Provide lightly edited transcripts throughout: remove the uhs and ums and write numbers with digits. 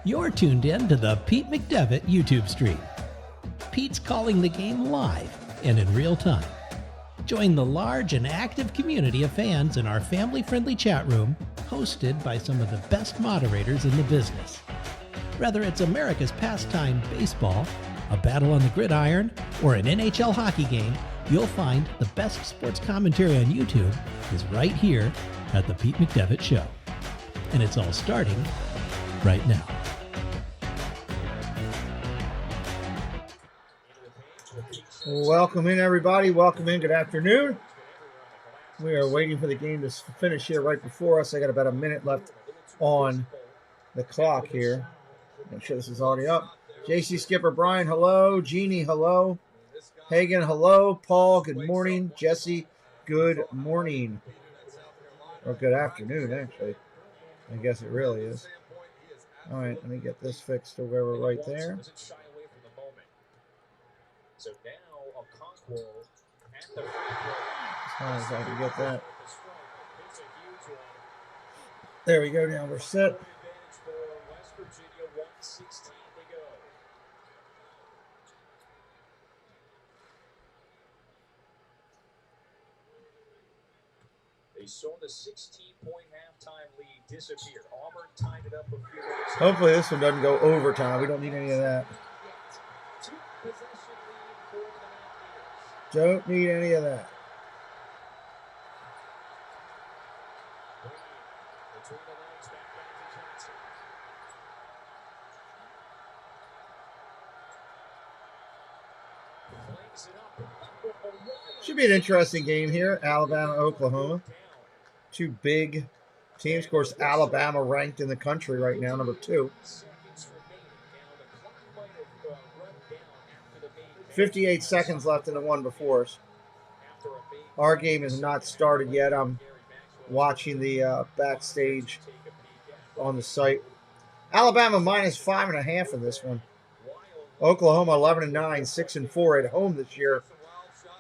You're tuned in to the Pete McDevitt YouTube stream. Pete's calling the game live and in real time. Join the large and active community of fans in our family-friendly chat room, hosted by some of the best moderators in the business. Whether it's America's pastime baseball, a battle on the gridiron, or an NHL hockey game, you'll find the best sports commentary on YouTube is right here at the Pete McDevitt Show. And it's all starting right now. Welcome in, everybody. Welcome in. Good afternoon. We are waiting for the game to finish here right before us. I got about a minute left on the clock here. Make sure this is already up. JC Skipper Brian, hello. Jeannie, hello. Hagen, hello. Paul, good morning. Jesse, good morning. Or good afternoon, actually. I guess it really is. All right, let me get this fixed or wherever right there. So now as high as I can get that. There we go. Now we're set. They saw the 16-point halftime lead disappear. Auburn tied it up a few minutes. Hopefully this one doesn't go overtime. We don't need any of that. Don't need any of that. Should be an interesting game here. Alabama, Oklahoma. Two big teams. Of course, Alabama ranked in the country right now, number 2. 58 seconds left in the one before us. Our game has not started yet. I'm watching the backstage on the site. Alabama minus 5.5 in this one. Oklahoma 11-9, 6-4 at home this year.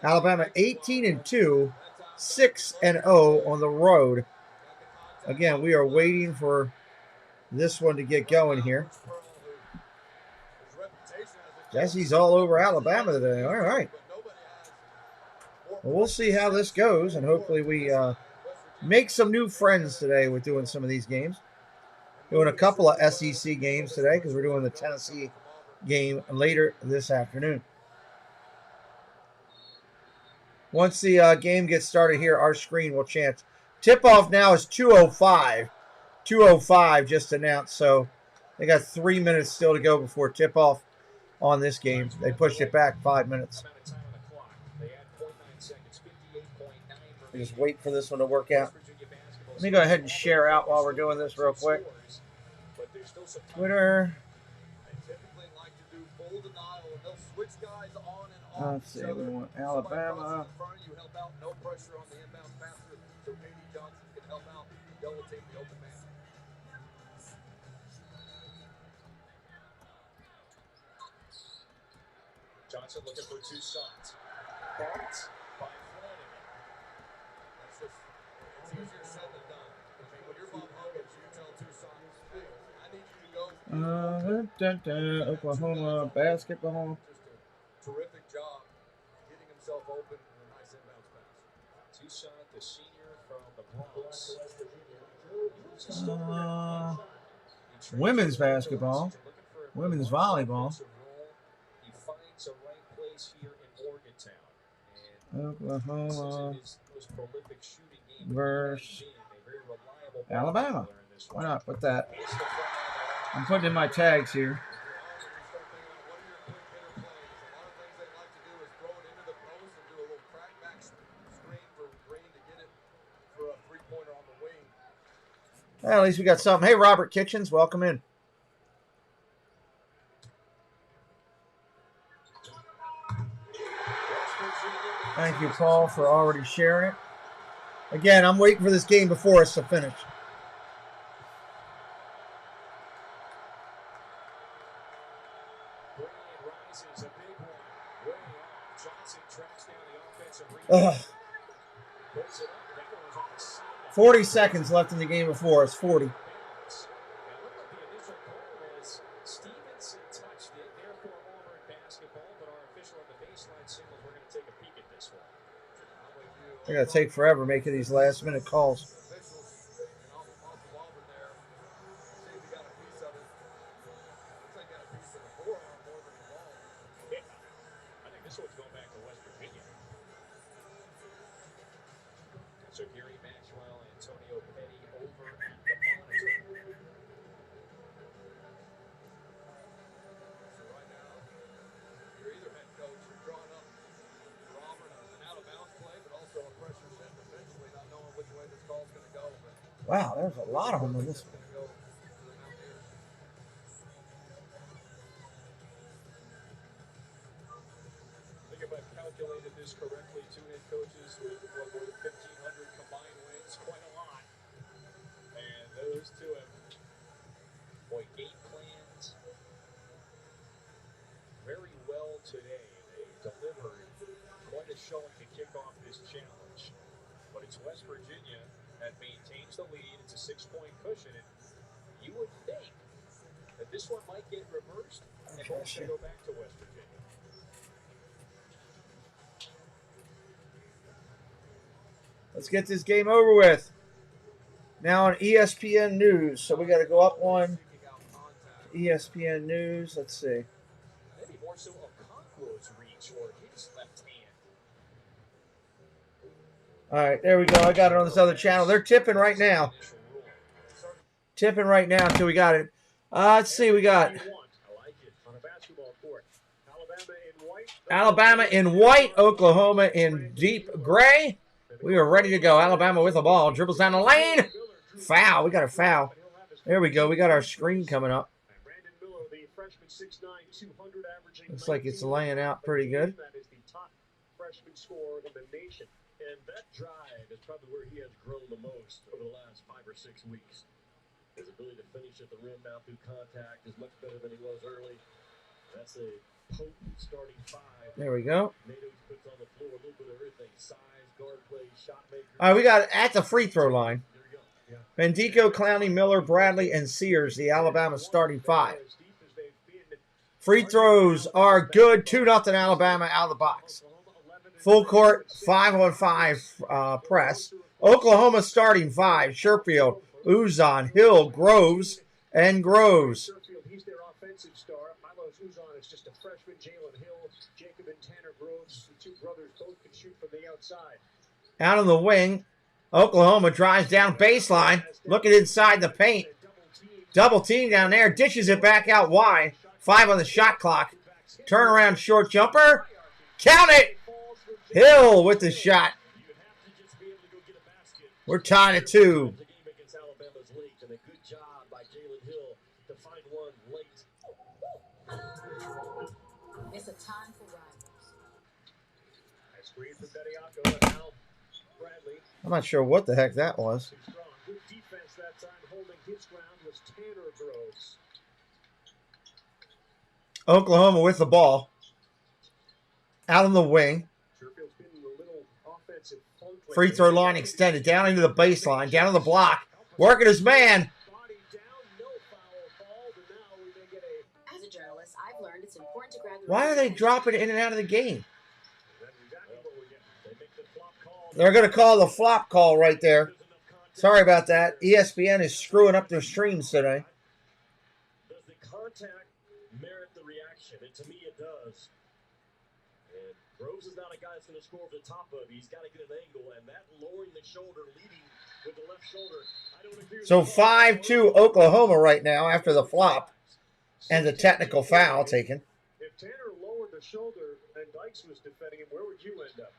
Alabama 18-2, 6-0 on the road. Again, we are waiting for this one to get going here. Jesse's all over Alabama today. All right. Well, we'll see how this goes, and hopefully we make some new friends today with doing some of these games. Doing a couple of SEC games today because we're doing the Tennessee game later this afternoon. Once the game gets started here, our screen will chant. Tip-off now is 2:05. 2:05 just announced, so they got 3 minutes still to go before tip-off on this game. They pushed it back 5 minutes. Just wait for this one to work out. Let me go ahead and share out while we're doing this real quick. Twitter. Let's see, we want Alabama. Johnson looking for 2 shots. Bumped by Flanagan. It's easier said than done. When you're Bob Huggins, you tell Tucson, hey, I need you to go. Oklahoma basketball. Just a terrific job getting himself open and a nice inbounds pass. Tucson, the senior from the Bronx. Women's basketball. Women's volleyball. It's a right place here in Morgantown. Oklahoma versus Alabama. Why not put that? I'm putting in my tags here. Well, at least we got something. Hey, Robert Kitchens, welcome in. Thank you, Paul, for already sharing it. Again, I'm waiting for this game before us to finish. Ugh. 40 seconds left in the game before us. 40. They're going to take forever making these last-minute calls. So Gary Maxwell, Antonio Petty over at the monitor. So right now, you're either head coach or drawing up for Auburn an out-of-bounds play, but also a pressure set defensively, not knowing which way this call's going to go. But Wow, there's a lot of them in this one. going to go to the Mountaineers. I think if I've calculated this correctly, two head coaches with more than 1,500 combined wins, quite a lot. And those two have, game plans very well today. They delivered quite a showing to kick off this challenge. But it's West Virginia that maintains the lead. It's a 6-point cushion. And you would think that this one might get reversed and also go back to West Virginia. Let's get this game over with. Now on ESPN News. So we got to go up one. ESPN News. Let's see. Maybe more so Okonkwo's reach or his left hand. All right, there we go. I got it on this other channel. They're tipping right now. Tipping right now until we got it. Let's see. We got Alabama in white, Oklahoma in deep gray. We are ready to go. Alabama with the ball. Dribbles down the lane. Foul. We got a foul. There we go. We got our screen coming up. Looks like it's laying out pretty good. That is the top freshman scorer in the nation. And that drive is probably where he has grown the most over the last 5 or 6 weeks. His ability to finish at the rim now through contact is much better than he was early. That's a potent starting five. There we go. Nato puts on the floor a little bit of everything. Size, guard play, shot maker. All right, we got at the free throw line. There you go. Yeah. Bendico, Clowney, Miller, Bradley, and Sears, the Alabama starting five. As deep as they've been. Free throws are good. 2-0 Alabama out of the box. Full court, 5-on-5 press. Oklahoma starting five. Sherfield, Uzon, Hill, Groves, and Groves. Sherfield, he's their offensive star. Milos Uzon is just a freshman. Jalen Hill, Jacob and Tanner Groves, the two brothers, both can shoot from the outside. Out on the wing, Oklahoma drives down baseline, looking inside the paint. Double team down there, dishes it back out wide. 5 on the shot clock. Turnaround short jumper. Count it! Hill with the shot. We're tied at 2. It's a time for rivals. I'm not sure what the heck that was. Good defense that time, holding his ground was Tanner Groves. Oklahoma with the ball. Out on the wing. Sherfield's been a little offensive funk lately. Free throw line extended down into the baseline, down on the block. Working his man. Body down, no foul called, and now we may get a. As a journalist, I've learned it's important to grab the Why are they dropping in and out of the game? That's exactly what we get. They make the flop call. They're going to call the flop call right there. Sorry about that. ESPN is screwing up their streams today. Does the contact merit the reaction? And to me, it does. And Groves is not a guy that's going to score over the top of. He's got to get an angle, and that lowering the shoulder, leading with the left shoulder. I don't agree with So that. 5-2 Oklahoma right now after the flop and the technical foul taken. If Tanner lowered the shoulder and Dykes was defending him, where would you end up?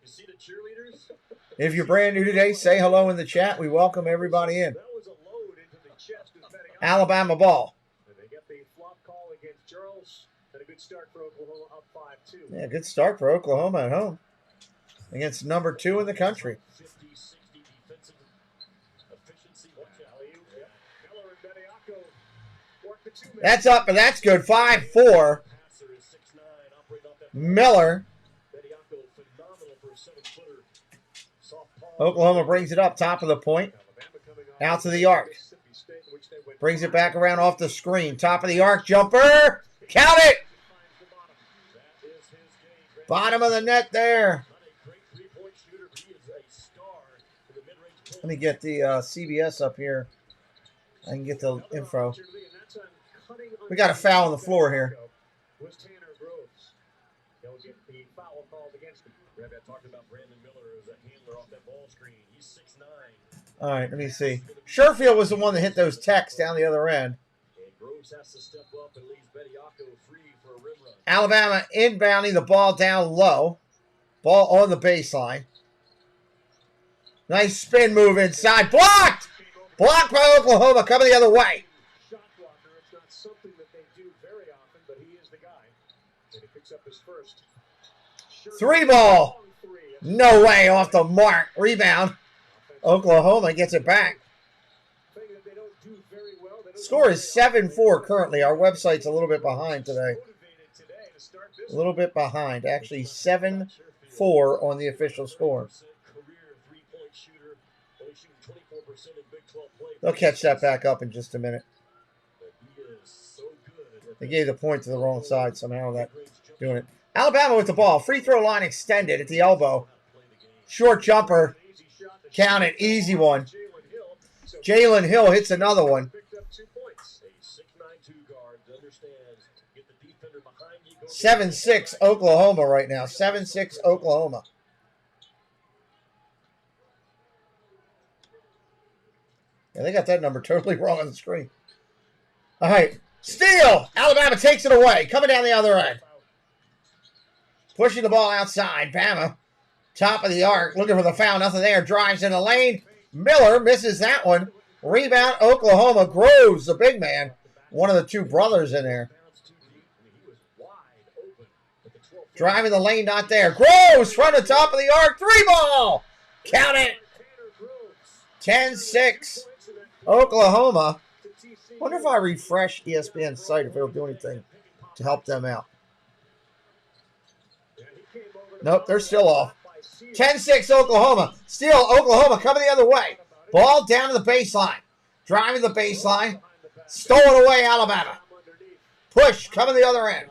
You see the cheerleaders? If you're brand new today, say hello in the chat. We welcome everybody in. That was a load into the chest of Petty. Alabama ball. And they get the flop call against Charles. And a good start for Oklahoma, up 5-2. Yeah, good start for Oklahoma at home against number 2 in the country. 50-60 defensive efficiency. Watch out. Yep. Miller and Bediako work the 2 minutes. That's up, and that's good. 5-4. Passer is 6'9", operating off that. Miller. Bediako, phenomenal for a 7-footer. Soft palm. Oklahoma brings it up, top of the point. Alabama coming off Out to the arc. Mississippi State, in which they went Brings it back around off the screen. Top of the arc jumper. Count it! finds the bottom. That is his game. Bottom of the net there. Not a great three-point shooter, but he is Let me get the CBS up here. I can get the info. We got a foul on the floor here. Was Tanner Groves. He'll get the foul called against him. Rabbi talked about Brandon Miller as a handler off that ball screen. He's 6'9". All right, let me see. Sherfield was the one that hit those techs down the other end. And Groves has to step up and leaves Bediako free for a rim run. Alabama inbounding the ball down low. Ball on the baseline. Nice spin move inside. Blocked! Blocked by Oklahoma, coming the other way. Shot blocker. It's not something that they do very often, but he is the guy. And he picks up his first. Three ball. No way, off the mark. Rebound. Oklahoma gets it back. Score is 7-4 currently. Our website's a little bit behind today. A little bit behind. Actually, 7-4 on the official score. They'll catch that back up in just a minute. They gave the point to the wrong side somehow. That doing it. Alabama with the ball. Free throw line extended at the elbow. Short jumper. Count it. Easy one. Jalen Hill hits another one. 7-6 Oklahoma right now. 7-6 Oklahoma. Yeah, they got that number totally wrong on the screen. All right. Steal! Alabama takes it away. Coming down the other end. Pushing the ball outside. Bama. Top of the arc. Looking for the foul. Nothing there. Drives in the lane. Miller misses that one. Rebound Oklahoma. Groves, the big man. One of the two brothers in there. Driving the lane, not there. Groves front of top of the arc. Three ball. Count it. 10-6. Oklahoma. Wonder if I refresh ESPN's site, if it'll do anything to help them out. Nope, they're still off. 10-6 Oklahoma. Still Oklahoma coming the other way. Ball down to the baseline. Driving the baseline. Stolen away Alabama. Push coming the other end.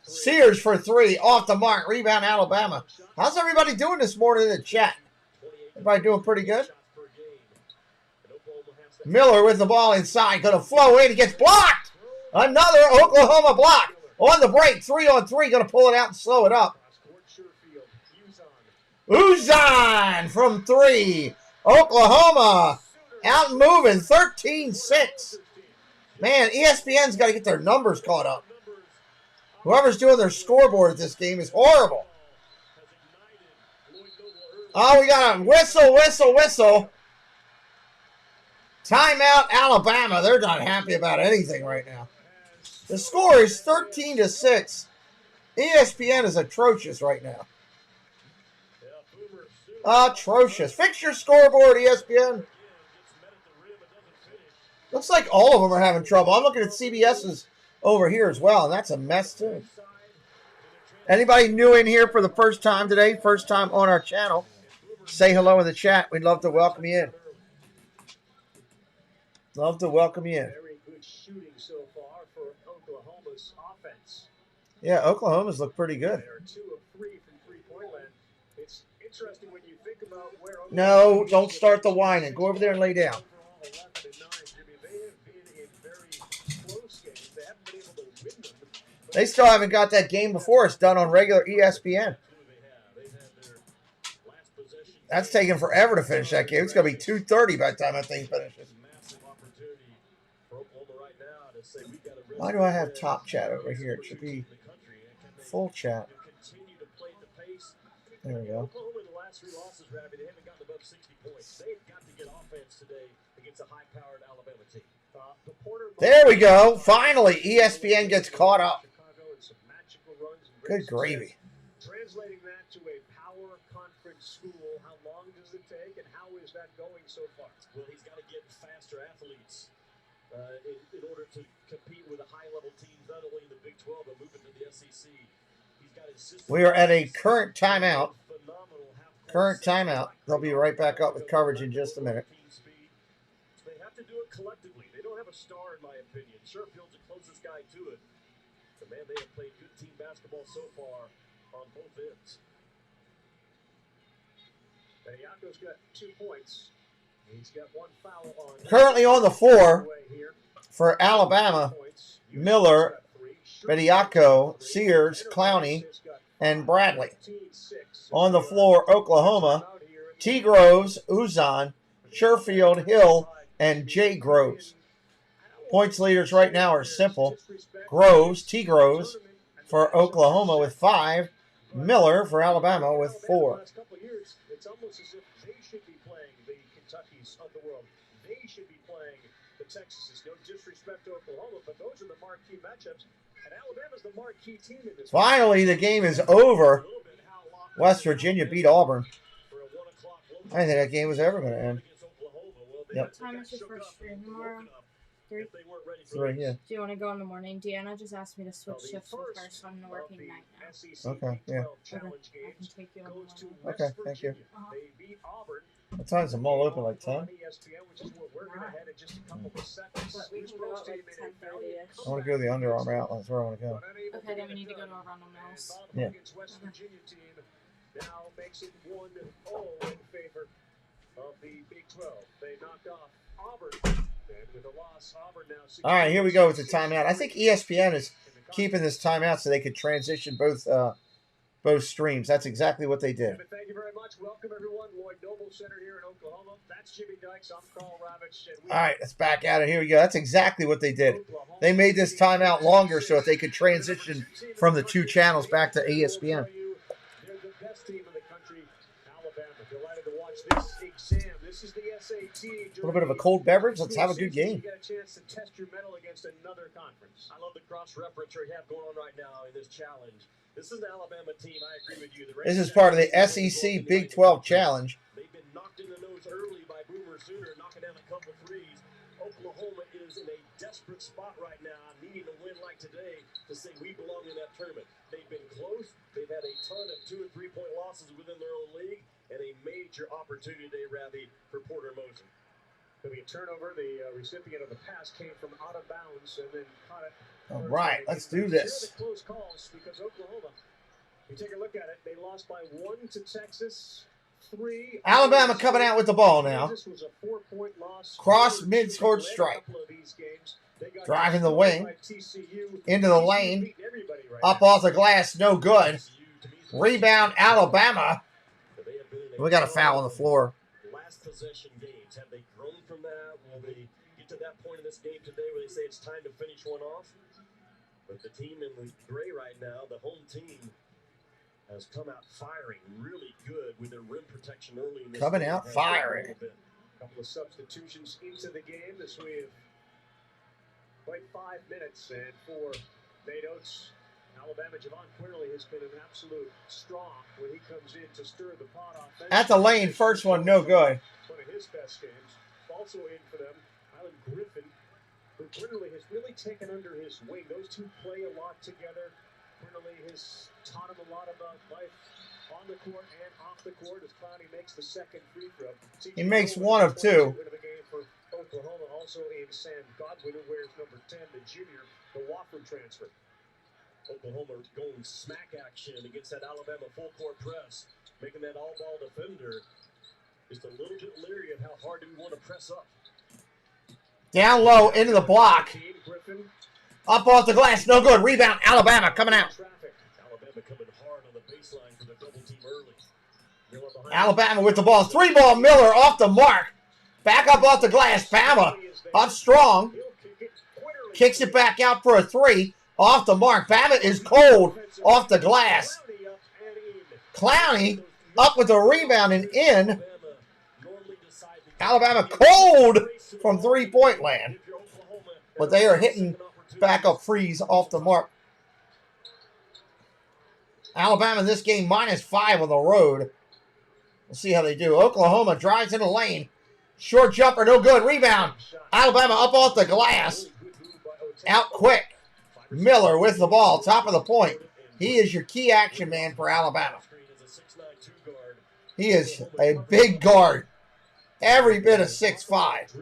Sears for three. Off the mark. Rebound Alabama. How's everybody doing this morning in the chat? Everybody doing pretty good? Miller with the ball inside. Going to flow in. He gets blocked. Another Oklahoma block. On the break. 3-on-3. Going to pull it out and slow it up. Uzan from three. Oklahoma out and moving. 13-6. Man, ESPN's got to get their numbers caught up. Whoever's doing their scoreboard at this game is horrible. Oh, we got a whistle, whistle, whistle. Timeout, Alabama. They're not happy about anything right now. The score is 13-6. ESPN is atrocious right now. Atrocious. Fix your scoreboard, ESPN. Looks like all of them are having trouble. I'm looking at CBS's over here as well, and that's a mess too. Anybody new in here for the first time today, first time on our channel, say hello in the chat. We'd love to welcome you in. Love to welcome you in. Very good shooting so far for Oklahoma's offense. Yeah, Oklahoma's look pretty good. They're 2 of 3 from three-point land. It's interesting when you think about where No, don't start the whining. Go over there and lay down. They still haven't got that game before us done on regular ESPN. That's taking forever to finish that game. It's going to be 2:30 by the time that thing finishes. Why do I have top chat over here? It should be full chat. There we go. There we go. Finally, ESPN gets caught up. Good gravy. Translating that to a power conference school, how long does it take and how is that going so far? Well, he's got to get faster athletes in order to compete with the high-level teams, not only in the Big 12, but moving to the SEC. He's got his system. We are at a current timeout. Current timeout. They'll be right back up with coverage in just a minute. They have to do it collectively. They don't have a star, in my opinion. Sherfield's the closest guy to it. But, man, they have played good team basketball so far on both ends. Bediako's got 2 points. He's got 1 foul on. Currently on the floor for Alabama, Miller, Bediako, Sears, Clowney, and Bradley. On the floor, Oklahoma, T. Groves, Uzan, Sherfield, Hill, and J. Groves. Points leaders right now are simple. Groves, T. Groves for Oklahoma with 5. Miller for Alabama with 4. It's almost as if they should be playing the Kentuckys of the world. They should be playing the Texases. No disrespect to Oklahoma, but those are the marquee matchups. And Alabama's the marquee team in this. Finally, the game is over. West Virginia beat Auburn. I didn't think that game was ever going to end. Yep. What time is your first stream tomorrow? 3? 3, yeah. Do you want to go in the morning? Deanna just asked me to switch shifts with her, so I'm working night now. Okay, yeah. Okay, I can take you in the morning. Okay, thank you. Uh-huh. What time's the mall open, like 10? But we can go at like 10:30ish. I want to go to the Under Armour outlet. That's where I want to go. Okay, then we need to go to Arundel Mills. Yeah. Now makes it 1-0 in favor of the Big 12. They knocked off Auburn. And with a loss, Auburn now. All right, here we go with the timeout. I think ESPN is keeping this timeout so they could transition both streams. That's exactly what they did. Thank you very much. Welcome, everyone. Lloyd Noble Center here in Oklahoma. That's Jimmy Dykes. I'm Carl Ravitch. All right, let's back at it. Here we go. That's exactly what they did. They made this timeout longer so that they could transition from the 2 channels back to ESPN. They're the best team in the country, Alabama. Delighted to watch this exam. This is the SAT. A little bit of a cold beverage. Let's have a good game. You get a chance to test your mettle against another conference. I love the cross-reference we have going on right now in this challenge. This is the Alabama team. I agree with you. This is part of the SEC Big 12 Challenge. They've been knocked in the nose early by Boomer Sooner, knocking down a couple threes. Oklahoma is in a desperate spot right now, needing a win like today to say we belong in that tournament. They've been close. They've had a ton of 2- and 3-point losses within their own league, and a major opportunity today, Ravi, for Porter Moser. There'll be a turnover. The recipient of the pass came from out of bounds and then caught it. All right, let's do this. Close calls because Oklahoma, you take a look at it, they lost by 1 to Texas. 3. Alabama coming out with the ball now. This was a 4-point loss. Cross mid-court strike. Driving the wing. Into the lane. Up off the glass, no good. Rebound, Alabama. We got a foul on the floor. Last possession games, have they grown from that? Will they get to that point in this game today where they say it's time to finish one off? But the team in the gray right now, the home team, has come out firing really good with their rim protection early in this Coming game. out firing. A couple of substitutions into the game as we have played 5 minutes. And for Nate Oates, Alabama, Javon Quinley has been an absolute strong when he comes in to stir the pot offensively. At the lane, first one, no good. One of his best games. Also in for them, Alan Griffin, who Quinley has really taken under his wing. Those two play a lot together. Quinley has taught him a lot about life on the court and off the court as Clowney makes the second free throw. He makes 1 of 2. For Oklahoma, also in Sam Godwin, who wears number 10, the junior, the Wofford transfer. Oklahoma going smack action against that Alabama full court press, making that all-ball defender just a little bit leery of how hard do we want to press up. Down low, into the block. Up off the glass, no good. Rebound, Alabama coming out. Alabama coming hard on the baseline for the double team early. Alabama with the ball. 3-ball, Miller off the mark. Back up off the glass. Bama up strong. Kicks it back out for a 3. Off the mark. Bama is cold off the glass. Clowney up with a rebound and in. Alabama cold from 3-point land. But they are hitting backup freeze off the mark. Alabama in this game -5 on the road. We'll see how they do. Oklahoma drives in the lane. Short jumper, no good. Rebound. Alabama up off the glass. Out quick. Miller with the ball. Top of the point. He is your key action man for Alabama. He is a big guard. Every bit of 6'5".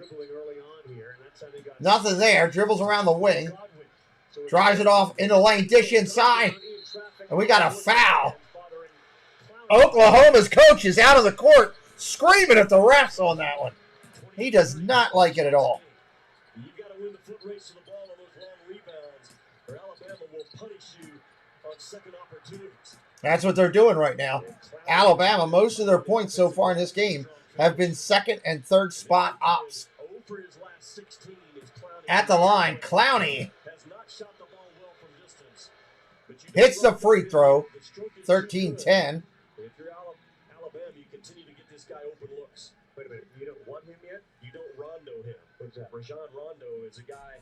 Nothing there. Dribbles around the wing. Drives it off in the lane. Dish inside. And we got a foul. Oklahoma's coach is out of the court screaming at the refs on that one. He does not like it at all. You got to win the foot race to the ball on those long rebounds, or Alabama will punish you on second opportunities. That's what they're doing right now. Alabama, most of their points so far in this game have been second and third spot ops. At the line, Clowney hits the free throw, 13-10. If you're Alabama, you continue to get this guy open looks. Wait a minute, you don't want him yet? You don't rondo him. What's that? Rajon Rondo is a guy,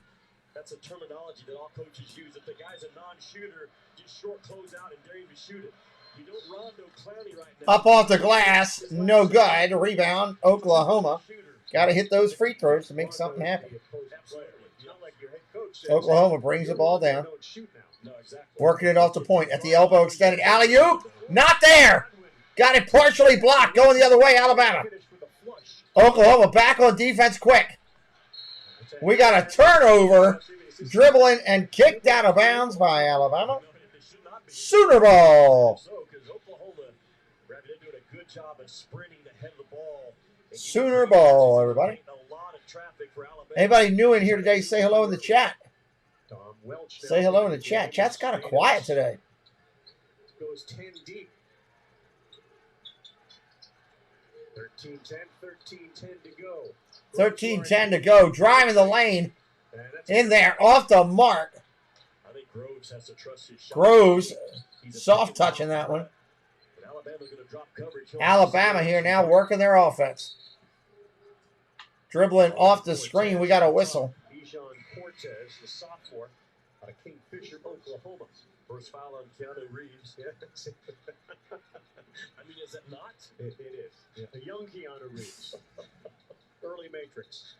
that's a terminology that all coaches use. If the guy's a non-shooter, just short close out and dare him to shoot it. You don't rondo Clowney right now. Up off the glass, no good. Rebound, Oklahoma. Got to hit those free throws to make something happen. Oklahoma brings the ball down. Working it off the point at the elbow extended. Alley-oop, not there. Got it partially blocked. Going the other way, Alabama. Oklahoma back on defense quick. We got a turnover. Dribbling and kicked out of bounds by Alabama. Sooner ball. Sooner ball, everybody. Anybody new in here today, say hello in the chat. Say hello in the chat. Chat's kind of quiet today. Goes 10 deep. 13-10, 13-10 to go. 13-10 to go. Driving the lane. In there, off the mark. I think Groves has to trust his shot. Groves, soft touching that one. Alabama here now working their offense. Dribbling off the screen. We got a whistle. Bijan Cortez, the sophomore out of Kingfisher, Oklahoma. First foul on Keanu Reeves. I mean, is it not? It is. Yeah. A young Keanu Reeves. Early Matrix.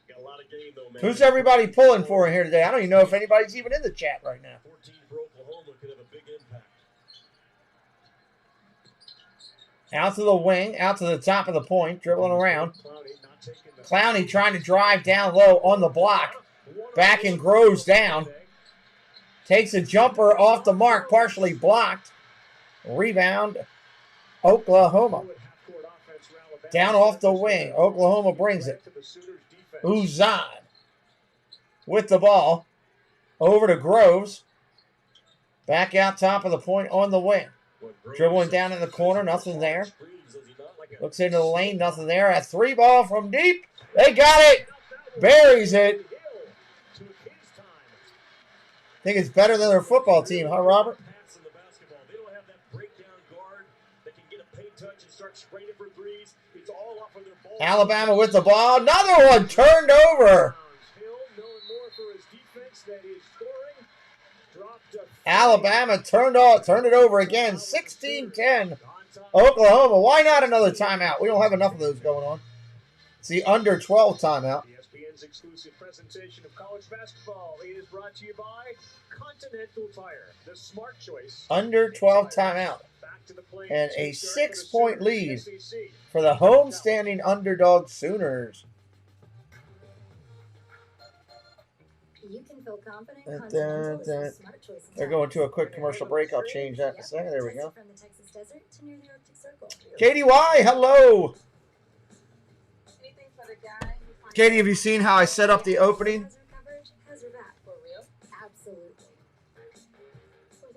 Got a lot of game, though, man. Who's everybody pulling for here today? I don't even know if anybody's even in the chat right now. 14 for Oklahoma could have a big impact. Out to the wing, out to the top of the point, dribbling around. Clowney trying to drive down low on the block. Back and Groves down. Takes a jumper off the mark, partially blocked. Rebound, Oklahoma. Down off the wing. Oklahoma brings it. Uzan with the ball. Over to Groves. Back out top of the point on the wing. Dribbling down in the corner, nothing there. Looks into the lane, nothing there. A three ball from deep. They got it. Buries it. I think it's better than their football team, huh, Robert? Alabama with the ball. Another one turned over. Alabama turned it over again. 16-10. Oklahoma. Why not another timeout? We don't have enough of those going on. It's the under 12 timeout. ESPN's exclusive presentation of college basketball is brought to you by Continental Tire, the smart choice. Under 12 timeout. And a 6-point lead for the home-standing underdog Sooners. You can feel confident. Continental is the smart choice. They're going to a quick commercial break. I'll change that in a second. There we go. From the Texas desert to near the Arctic Circle. KDY, hello. Anything for the guy who finds Katie, have you seen how I set up the opening? Has your back. For real? Absolutely.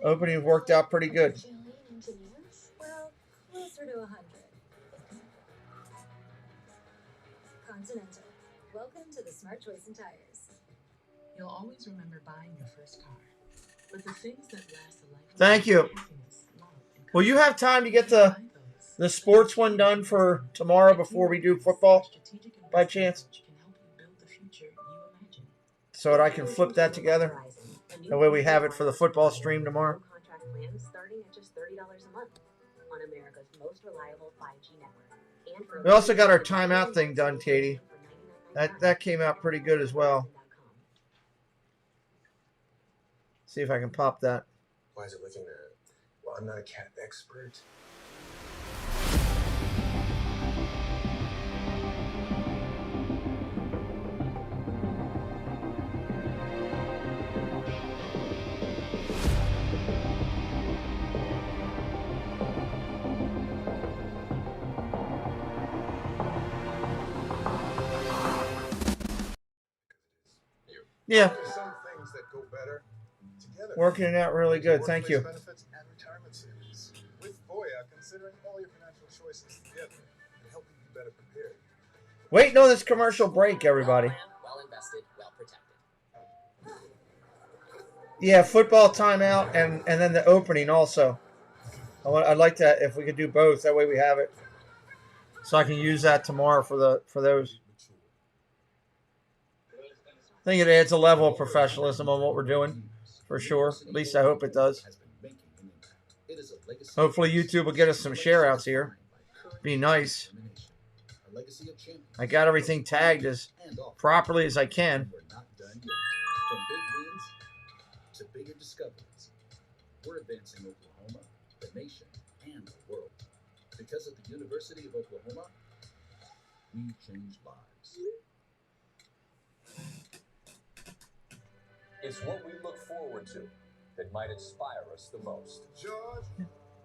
Opening worked out pretty good. Well, closer to 100. Continental. Welcome to the smart choice in tires. You'll always remember buying your first car. But the things that last a lifetime. Thank you. Will you have time to get the sports one done for tomorrow before we do football, by chance? So that I can flip that together. That way we have it for the football stream tomorrow. Contract plans starting at just $30 a month on America's most reliable 5G network. And for We also got our timeout thing done, Katie. That came out pretty good as well. See if I can pop that. Why is it looking at? Well, I'm not a cat expert. Yeah. There are some things that go better together. Working it out really good. Thank you. Benefits and retirement savings. With Voya, considering all your financial choices together and helping you better prepared. Waiting on this commercial break, everybody. Well invested, well protected. Yeah, football timeout and then the opening also. I'd like that if we could do both. That way we have it, so I can use that tomorrow for those. I think it adds a level of professionalism on what we're doing, for sure. At least I hope it does. Hopefully YouTube will get us some share outs here. Be nice. I got everything tagged as properly as I can. From big wins to bigger discoveries, we're advancing Oklahoma, the nation, and the world. Because at the University of Oklahoma, we change lives. It's what we look forward to that might inspire us the most.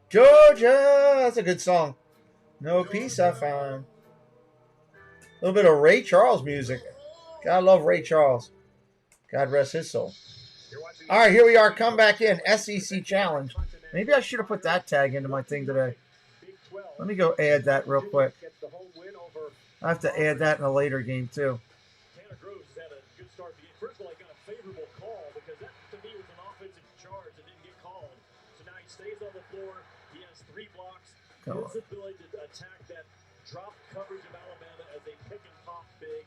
Georgia! That's a good song. No peace I found. A little bit of Ray Charles music. God love Ray Charles. God rest his soul. All right, here we are. Come back in. SEC Challenge. Maybe I should have put that tag into my thing today. Let me go add that real quick. I have to add that in a later game, too. Tanner Groves has had a good start. First of all, he got a favorable call because that, to me, was an offensive charge that didn't get called. So now he stays on the floor. He has 3 blocks. His ability to attack that drop coverage of Alabama as they pick and pop big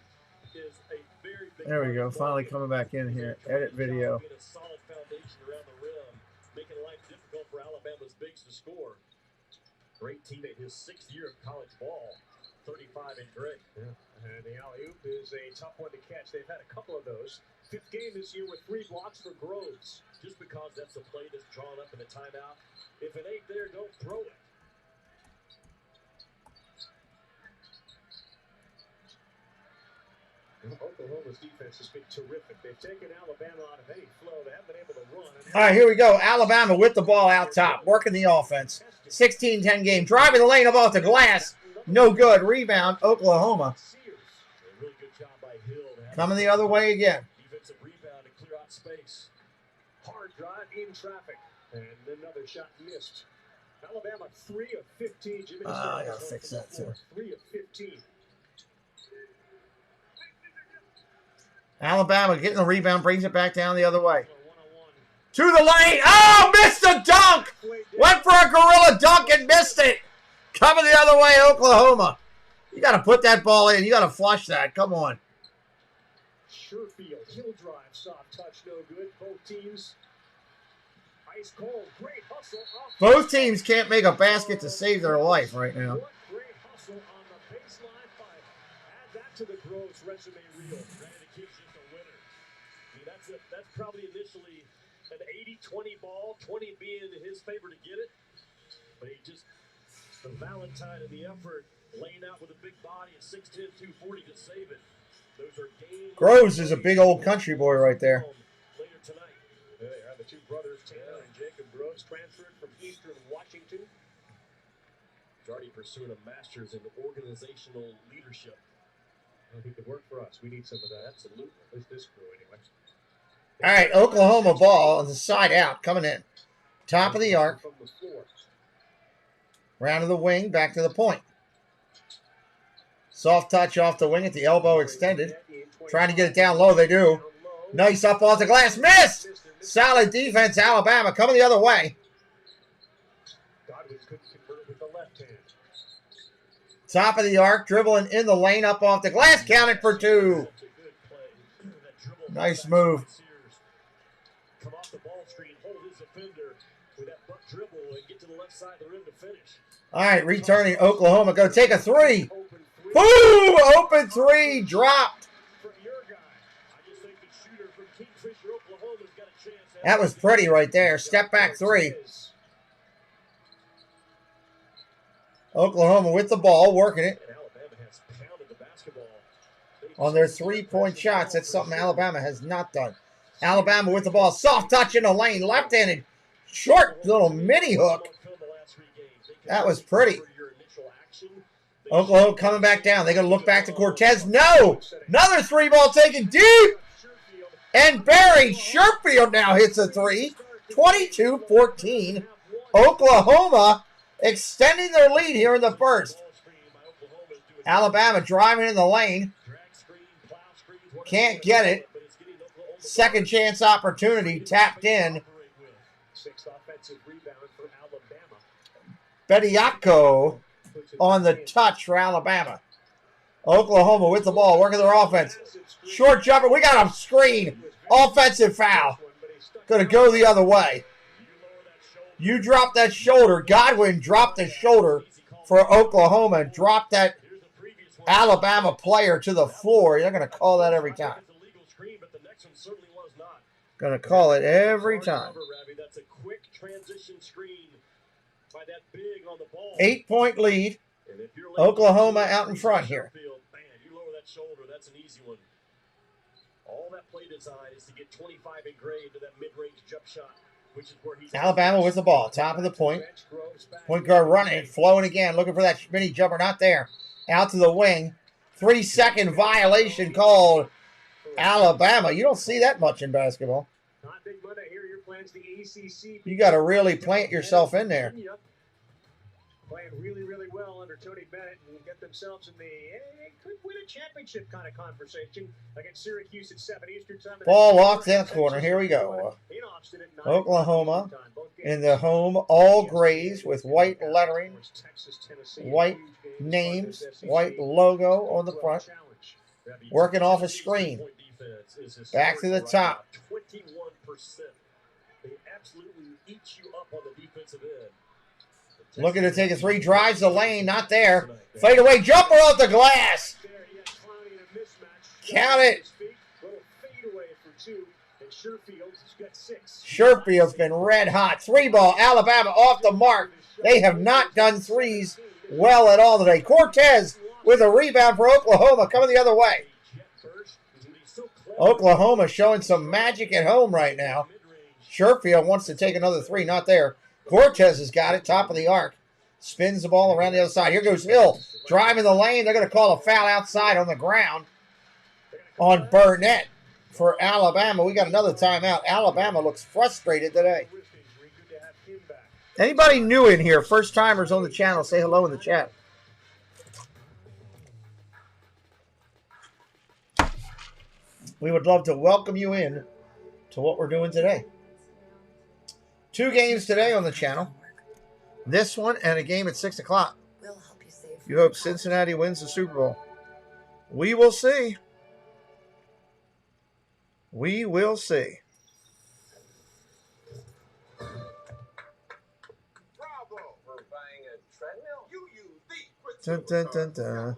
is a very big. There we go. Finally coming back in here. Edit video. A solid foundation around the rim, making life difficult for Alabama's bigs to score. Great teammate, his 6th year of college ball, 35 in gray. Yeah. And the alley-oop is a tough one to catch. They've had a couple of those. 5th game this year with 3 blocks for Groves. Just because that's the play that's drawn up in the timeout. If it ain't there, don't throw it. Oklahoma's defense has been terrific. They've taken Alabama out of any flow. They haven't been able to run. All right, here we go. Alabama with the ball out top, working the offense. 16-10 game. Driving the lane above the glass. No good. Rebound, Oklahoma. Really good job by Hill. Coming the other way again. Defensive rebound to clear out space. Hard drive in traffic. And another shot missed. Alabama 3 of 15. Jimmy I got to fix that, too. 3 of 15. Alabama getting the rebound, brings it back down the other way. To the lane. Oh, missed the dunk. Went for a gorilla dunk and missed it. Coming the other way, Oklahoma. You got to put that ball in. You got to flush that. Come on. Surefield, heel drive, soft touch, no good. Both teams ice cold. Great hustle. Both teams can't make a basket to save their life right now. Great hustle on the baseline five. Add that to the Groves resume reel. That's probably initially an 80-20 ball, 20 being in his favor to get it. But he just, the Valentine and the effort, laying out with a big body at 6'10", 240 to save it. Those are game. Groves is a big old country boy right there. Later tonight. There they are, the 2 brothers, Tanner and Jacob Groves, transferred from Eastern Washington. He's already pursuing a master's in organizational leadership. Well, he could work for us. We need some of that. Absolutely. At least this crew, anyway. All right, Oklahoma ball on the side out, coming in. Top of the arc. Round of the wing, back to the point. Soft touch off the wing at the elbow extended. Trying to get it down low, they do. Nice up off the glass, miss! Solid defense, Alabama, coming the other way. Godwin couldn't convert with the left hand. Top of the arc, dribbling in the lane, up off the glass, counted for 2. Nice move. Come off the ball screen, hold his defender with that butt dribble and get to the left side of the rim to finish. All right, returning Oklahoma. Go take a 3. Boom! Open 3, dropped. That was pretty right there. Step back 3. Oklahoma with the ball, working it. On their 3-point shots, that's something Alabama has not done. Alabama with the ball, soft touch in the lane, left-handed, short little mini hook. That was pretty. Oklahoma coming back down. They're going to look back to Cortez. No! Another 3 ball taken deep! And Barry Sherfield now hits a three. 22-14. Oklahoma extending their lead here in the first. Alabama driving in the lane. Can't get it. Second chance opportunity tapped in. Bediako on the touch for Alabama. Oklahoma with the ball, working their offense. Short jumper. We got a screen. Offensive foul. Going to go the other way. You dropped that shoulder. Godwin dropped the shoulder for Oklahoma and dropped that Alabama player to the floor. You're going to call that every time. Going to call it every time. 8-point lead. Oklahoma out in front here. That's an easy one. All that play design is to get 25 and grade to that mid-range jump shot, which is where he's Alabama with the ball, top of the point. Point guard running, flowing again, looking for that mini jumper, not there. Out to the wing. 3-second violation called Alabama. You don't see that much in basketball. Not Big Monday here. Your plans the ACC. You got to really plant yourself in there. Playing really, really well under Tony Bennett and get themselves in the could win a championship kind of conversation against Syracuse at 7 Eastern time. Ball locked in the corner. Here we go. Oklahoma in the home, all grays with white lettering, white names, white logo on the front. Working off a screen. Back to the top. 21%. They absolutely eat you up on the defensive end. Looking to take a three, drives the lane, not there. Fade away, jumper off the glass. Count it. Sherfield's been red hot. 3-ball, Alabama off the mark. They have not done threes well at all today. Cortez with a rebound for Oklahoma, coming the other way. Oklahoma showing some magic at home right now. Sherfield wants to take another three, not there. Cortez has got it, top of the arc. Spins the ball around the other side. Here goes Hill, driving the lane. They're going to call a foul outside on the ground on Burnett for Alabama. We got another timeout. Alabama looks frustrated today. Anybody new in here, first-timers on the channel, say hello in the chat. We would love to welcome you in to what we're doing today. 2 games today on the channel. This one and a game at 6 o'clock. You hope Cincinnati wins the Super Bowl. We will see. We will see. Bravo for buying a treadmill. You use the Dun, dun, dun, dun.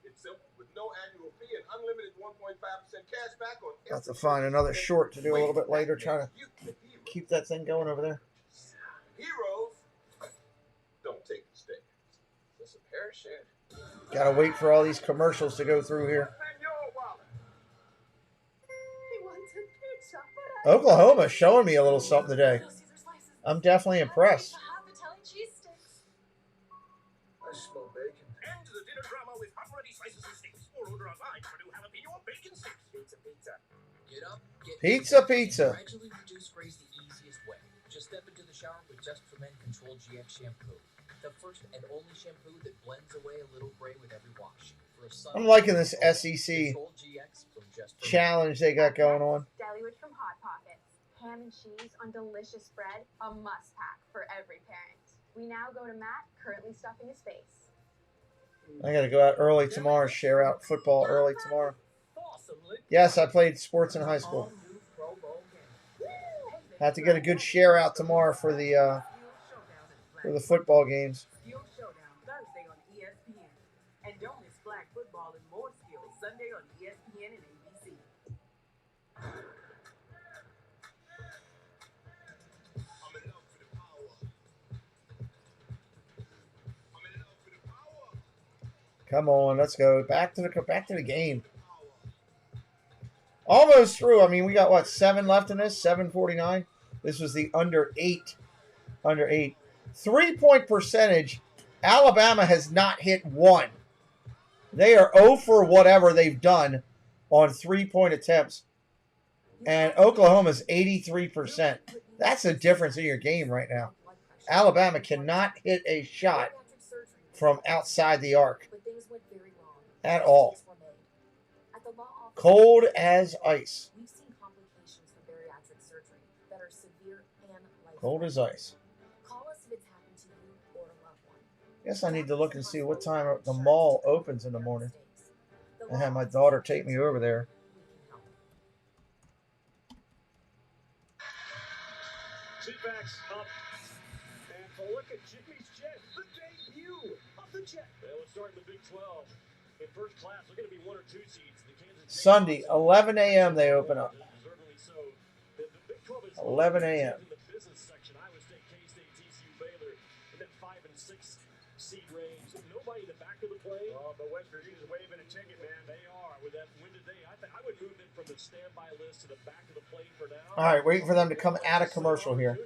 It's simple with no annual fee and unlimited 1.5% cash back on. Got to find another short to do a little bit later. Try to keep that thing going over there. Heroes don't take mistakes. It's a parachute. Got to wait for all these commercials to go through here. Oklahoma showing me a little something today. I'm definitely impressed. I smell bacon. And the dinner drama with hot ready slices of steaks. Or order online for new jalapeno or bacon sticks. Pizza. Get up, get Pizza. Gradually reduce grays the easiest way. Just step into the shower with Just for Men Control GX shampoo. The first and only shampoo that blends away a little gray with every wash. I'm liking this SEC challenge they got going on. Deli from Hot Pockets. Ham and cheese on delicious bread, a must-pack for every parent. We now go to Matt, currently stuffing his face. I got to go out early tomorrow, share out football early tomorrow. Yes, I played sports in high school. Have to get a good share out tomorrow for the football games. Skill Showdown Thursday on ESPN. And don't miss flag football and more skills Sunday on ESPN and ABC. Come on, let's go back to the game. Almost through. I mean, we got what, 7 left in this? 7:49. This was the under 8. 3-point percentage. Alabama has not hit 1. They are 0 for whatever they've done on 3-point attempts. And Oklahoma's 83%. That's the difference in your game right now. Alabama cannot hit a shot from outside the arc at all. Cold as ice. Cold as ice. Guess I need to look and see what time the mall opens in the morning. I had my daughter take me over there. Seatbacks up. And a look at Jimmy's Jet, the debut of the Jet. Well, let's start in the Big 12. In first class, they're going to be 1 or 2 seats. The Kansas Sunday, 11 a.m. they open up. 11 a.m. In the business section, Iowa State, K-State, TCU, Baylor, in that 5 and 6 seed range. Nobody in the back of the plane. Oh, but West Virginia's waving a ticket, man. They are. With that win today, I would move them from the standby list to the back of the plane for now. All right, waiting for them to come out of commercial here.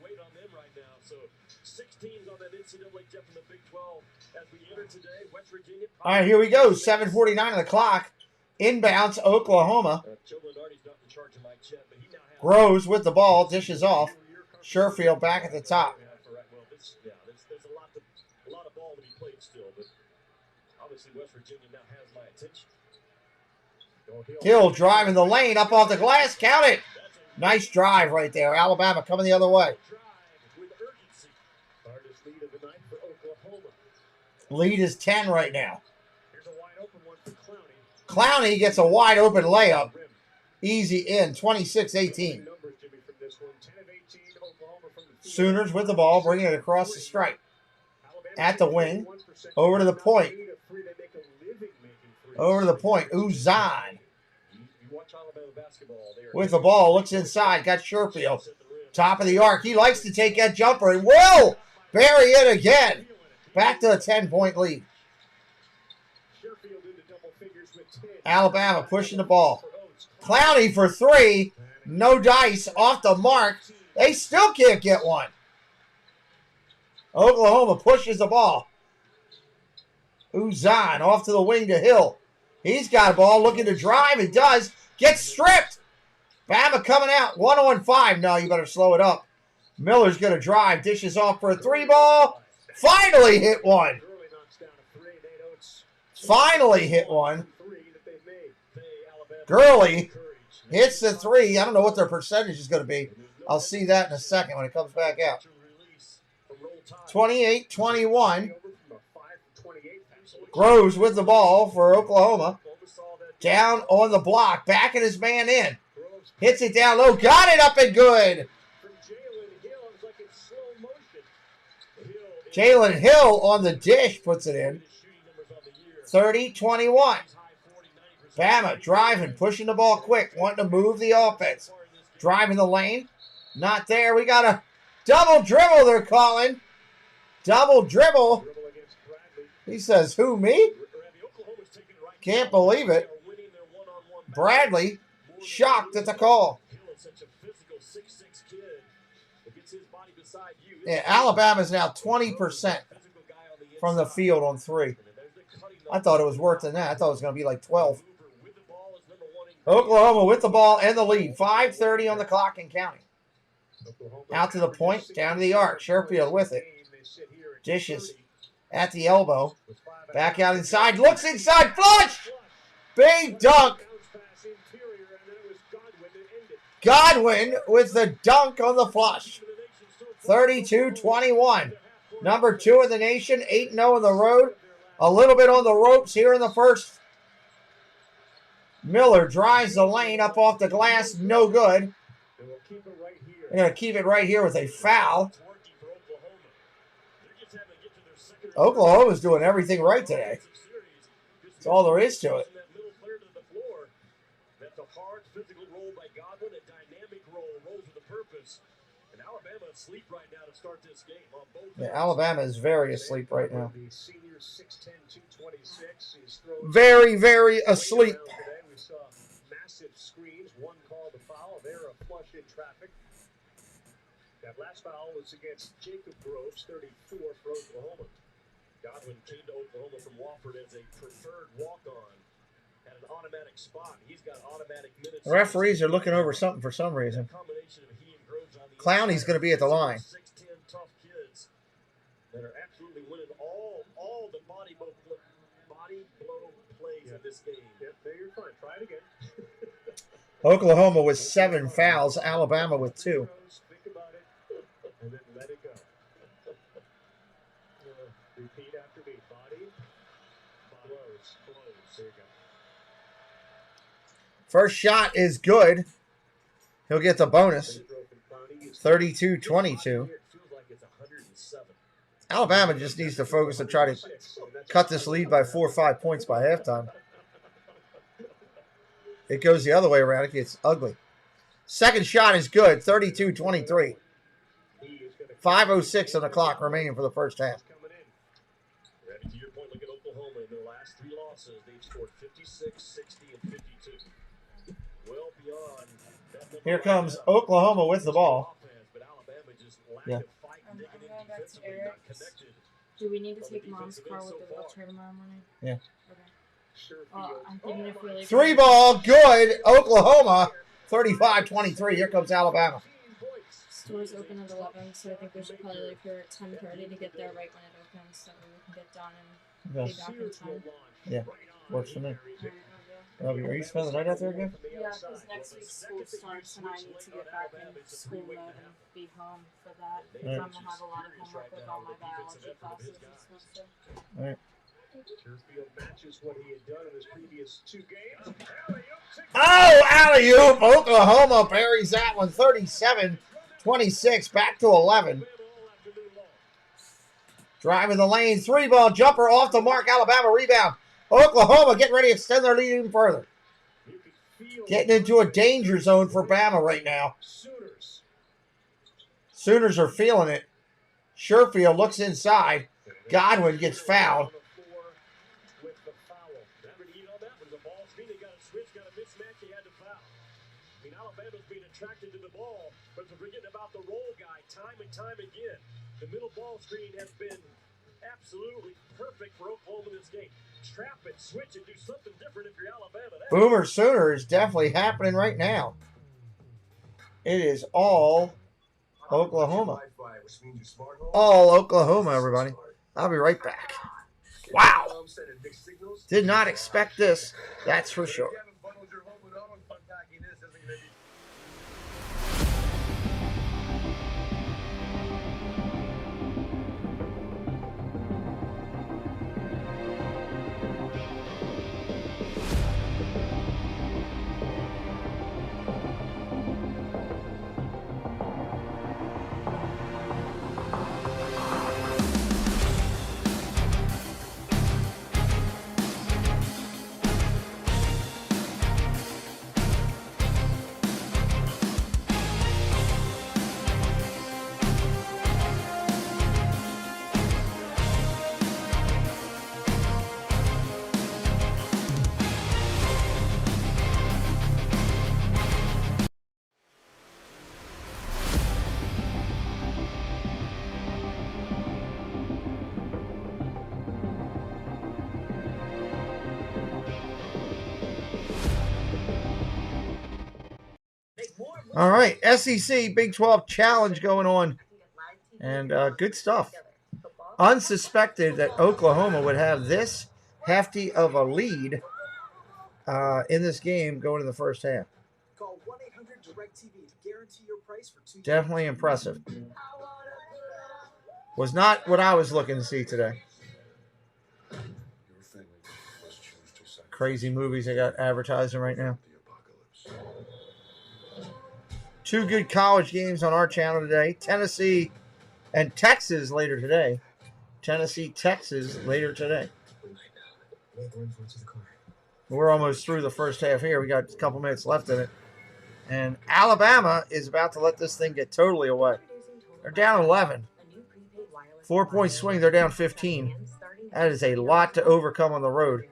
Wait on them right now. So 6 teams on that NCAA jet from the Big 12 as we enter today. West Virginia. All right, here we go. 7:49 on the clock. Inbounds Oklahoma. Groves with the ball, dishes off. Sherfield back at the top. There's a lot of ball to be played still, but obviously West Virginia now has my attention. Hill driving the lane up off the glass. Count it. Nice drive right there. Alabama coming the other way. Lead is 10 right now. Clowney gets a wide open layup. Easy in, 26-18. Sooners with the ball, bringing it across the stripe. At the wing, over to the point. Over to the point, Uzan. With the ball, looks inside, got Sherfield. Top of the arc, he likes to take that jumper and will bury it again. Back to a 10-point lead. Alabama pushing the ball. Clowney for 3. No dice, off the mark. They still can't get one. Oklahoma pushes the ball. Uzan off to the wing to Hill. He's got a ball looking to drive. It does. Gets stripped. Bama coming out. 1-on-5. No, you better slow it up. Miller's going to drive. Dishes off for a 3 ball. Finally hit one. Finally hit one. Gurley hits the 3. I don't know what their percentage is going to be. I'll see that in a second when it comes back out. 28-21. Groves with the ball for Oklahoma. Down on the block. Backing his man in. Hits it down low. Got it up and good. Jalen Hill on the dish puts it in. 30-21. Bama driving, pushing the ball quick, wanting to move the offense. Driving the lane. Not there. We got a double dribble they're calling. Double dribble. He says, who, me? Can't believe it. Bradley shocked at the call. Yeah, Alabama's now 20% from the field on 3. I thought it was worse than that. I thought it was going to be like 12. Oklahoma with the ball and the lead. 5:30 on the clock and counting. Out to the point, down to the arc. Sherfield with it. Dishes at the elbow. Back out inside. Looks inside. Flush! Big dunk. Godwin with the dunk on the flush. 32-21. Number 2 in the nation. 8-0 in the road. A little bit on the ropes here in the first. Miller drives the lane up off the glass. No good. They're going to keep it right here with a foul. Oklahoma's doing everything right today. That's all there is to it. That's a hard physical roll by Godwin, a dynamic roll with a purpose. And Alabama asleep right now to start this game on both. Yeah, Alabama is very asleep right now. Very, very asleep. We saw massive screens. One called a foul. They're a flush in traffic. That last foul was against Jacob Groves, 34 for Oklahoma. Godwin came to Oklahoma from Wofford as a preferred walk-on. Had an automatic spot. He's got automatic minutes. The referees are looking over something for some reason. Clowney's going to be at the line. 6'10" tough kids that are absolutely winning all the body blow plays in this game. Yep, there you're fine. Try it again. Oklahoma with 7 fouls. Alabama with 2. Think about it, and then let it go. Repeat after me. Body, blows. There you go. First shot is good. He'll get the bonus. 32-22. Alabama just needs to focus and try to cut this lead by 4 or 5 points by halftime. It goes the other way around. It gets ugly. Second shot is good. 32-23. 5:06 on the clock remaining for the first half. Ready to your point, look at Oklahoma in their last 3 losses. They've scored 56, 60, and 52. Well beyond that. Here comes Oklahoma with the ball. But Alabama just lack Yeah. of fight and digging in defensively, not connected. Do we need to take Mom's car with the wheelchair tomorrow morning? Yeah. Okay. I'm thinking if we like 3 ball, good. Oklahoma, 35-23. Here comes Alabama. Stores open at 11, so I think we should probably leave here at 10:30 to get there right when it opens, so we can get done and be back in time. Yeah, works for me. Alright, Are you spending the night out there again? yeah, because next week school starts and I need to get back in school mode and be home for that. I'm going to have a lot of homework with all my biology classes and stuff. So. All right. Turfield matches what he had done in his previous 2 games. Oh, alley-oop. Oklahoma buries that one. 37-26. Back to 11. Driving the lane. 3 ball jumper off the mark. Alabama rebound. Oklahoma getting ready to extend their lead even further. Getting into a danger zone for Bama right now. Sooners are feeling it. Sherfield looks inside. Godwin gets fouled. Alabama's being attracted to the ball, but they're forgetting about the roll guy time and time again. The middle ball screen has been absolutely perfect for Oklahoma in this game. Trap it, switch it, do something different if you're Alabama. Boomer Sooner is definitely happening right now. It is all Oklahoma. All Oklahoma, everybody. I'll be right back. Wow. Did not expect this, that's for sure. All right, SEC Big 12 Challenge going on, and good stuff. Unsuspected that Oklahoma would have this hefty of a lead in this game going in the first half. Call 1-800-DIRECTV to guarantee your price for 2 Definitely impressive. Was not what I was looking to see today. Crazy movies they got advertising right now. 2 good college games on our channel today. Tennessee and Texas later today. Tennessee, Texas later today. We're almost through the first half here. We got a couple minutes left in it. And Alabama is about to let this thing get totally away. They're down 11. 4-point swing. They're down 15. That is a lot to overcome on the road.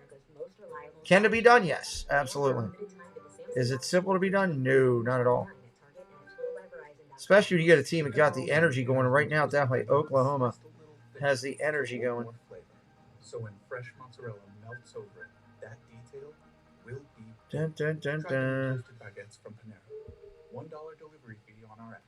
Can it be done? Yes, absolutely. Is it simple to be done? No, not at all. Especially when you get a team that got the energy going. Right now, definitely Oklahoma has the energy going. So when fresh mozzarella melts over it, that detail will Dun, dun, dun, Try them dun. toasted baguettes from Panera. $1 delivery fee on our app.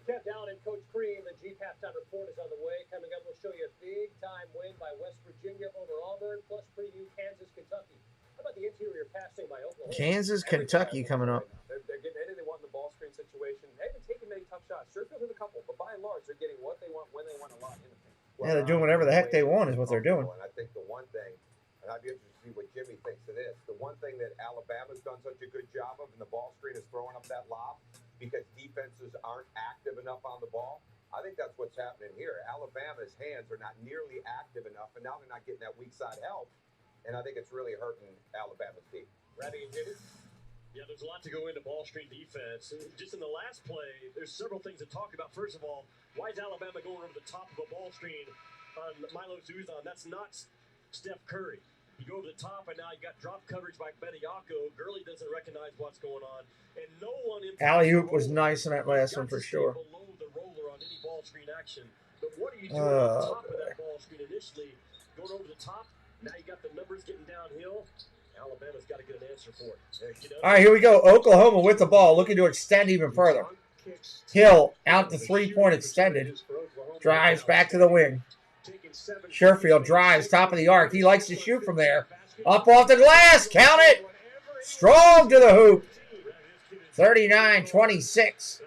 Kept down and Coach Cream, the Jeep halftime report is on the way. Coming up, we'll show you a big-time win by West Virginia over Auburn, plus preview Kansas, Kentucky. How about the interior passing by Oklahoma? Kansas, Kentucky coming up. They're getting anything they want in the ball screen situation. They haven't taken many tough shots. Sherfield hit a couple, but by and large, they're getting what they want when they want, a lot in the paint. Yeah, they're doing whatever the heck they want is what they're doing. And I think the one thing, and I'd be interested to see what Jimmy thinks of this, the one thing that Alabama's done such a good job of in the ball screen is throwing up that lob because defenses aren't active enough on the ball. I think that's what's happening here. Alabama's hands are not nearly active enough, and now they're not getting that weak side help. And I think it's really hurting Alabama's team. Ravi and Jimmy? Yeah, there's a lot to go into ball screen defense. Just in the last play, there's several things to talk about. First of all, why is Alabama going over the top of a ball screen on Milo Zuzan? That's not Steph Curry. You go over the top, and now you got drop coverage by Bediako. Gurley doesn't recognize what's going on, and no one. Alley-oop was nice in that last one for sure. Below the roller on any ball screen action. But what are you doing on top of that ball screen initially? Going over the top. Now you got the numbers getting downhill. Alabama's got to get an answer for it. All right, here we go. Oklahoma with the ball, looking to extend even further. Hill out the three-point extended. Drives back to the wing. Sherfield drives, top of the arc. He likes to shoot from there. Up off the glass. Count it. Strong to the hoop. 39-26.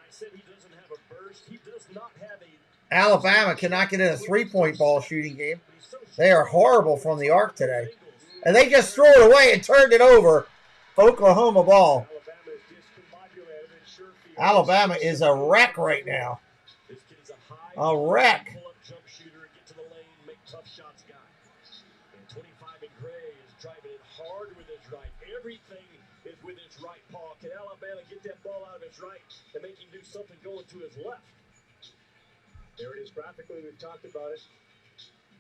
Alabama cannot get in a three-point ball shooting game. They are horrible from the arc today. And they just threw it away and turned it over. Oklahoma ball. Alabama is a wreck right now. A wreck. Everything is with his right paw. Can Alabama get that ball out of his right and make him do something going to his left? There it is graphically. We've talked about it.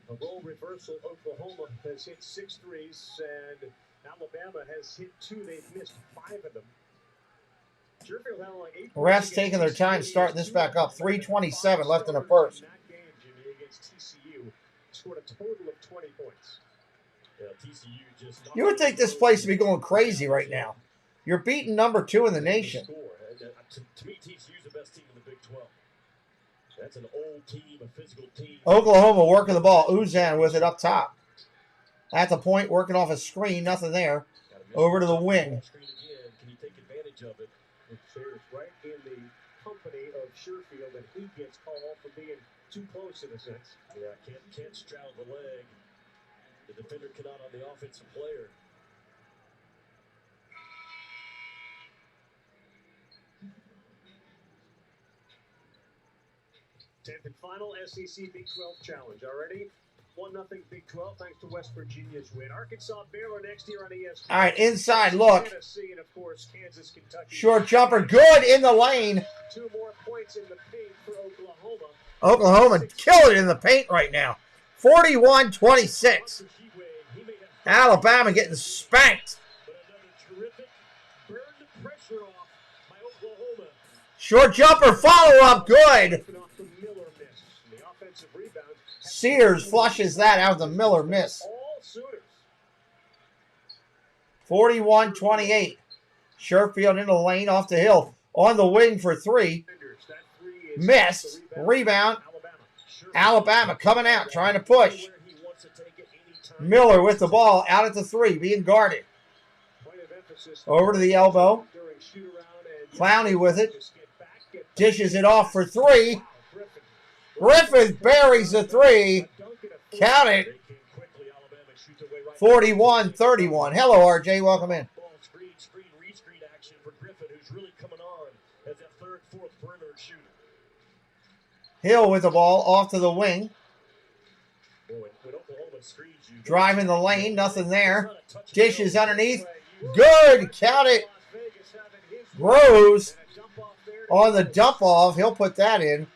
A role reversal. Oklahoma has hit 6 threes, and Alabama has hit 2. They've missed 5 of them. Sherfield had like 8. Refs taking their time starting this back up. 3:27 left in the first. That game, Jimmy, against TCU, scored a total of 20 points. Yeah, TCU just. You would think this place would be going crazy right now. You're beating number 2 in the nation. To me, TCU's the best team in the Big 12. That's an old team, a physical team. Oklahoma working the ball. Uzan with it up top. At the point, working off a screen. Nothing there. Over to the wing. Can you take advantage of it? It's right in the company of Sherfield, and he gets called for being too close in a sense. Yeah, can't straddle the leg. The defender cannot on the offensive player. Tenth and final SEC Big 12 Challenge. Already 1-0 Big 12 thanks to West Virginia's win. Arkansas, Baylor next year on ESPN. All right, inside look. Tennessee and of course Kansas, Kentucky. Short jumper, good in the lane. 2 more points in the paint for Oklahoma. Oklahoma killing it in the paint right now. 41-26. Alabama getting spanked. Short jumper, follow up, good. Sears flushes that out of the Miller miss. 41-28. Sherfield in the lane off the hill. On the wing for 3. Missed. Rebound. Alabama coming out, trying to push. Miller with the ball out at the 3, being guarded. Over to the elbow. Clowney with it. Dishes it off for 3. Griffith buries the 3. Count it. 41-31. Hello, RJ. Welcome in. Screen, re-screen action for Griffin, who's really coming on as that third, fourth perimeter shooter. Hill with the ball off to the wing. Driving the lane, nothing there. Dishes underneath. Good. Count it. Rose on the dump off. He'll put that in.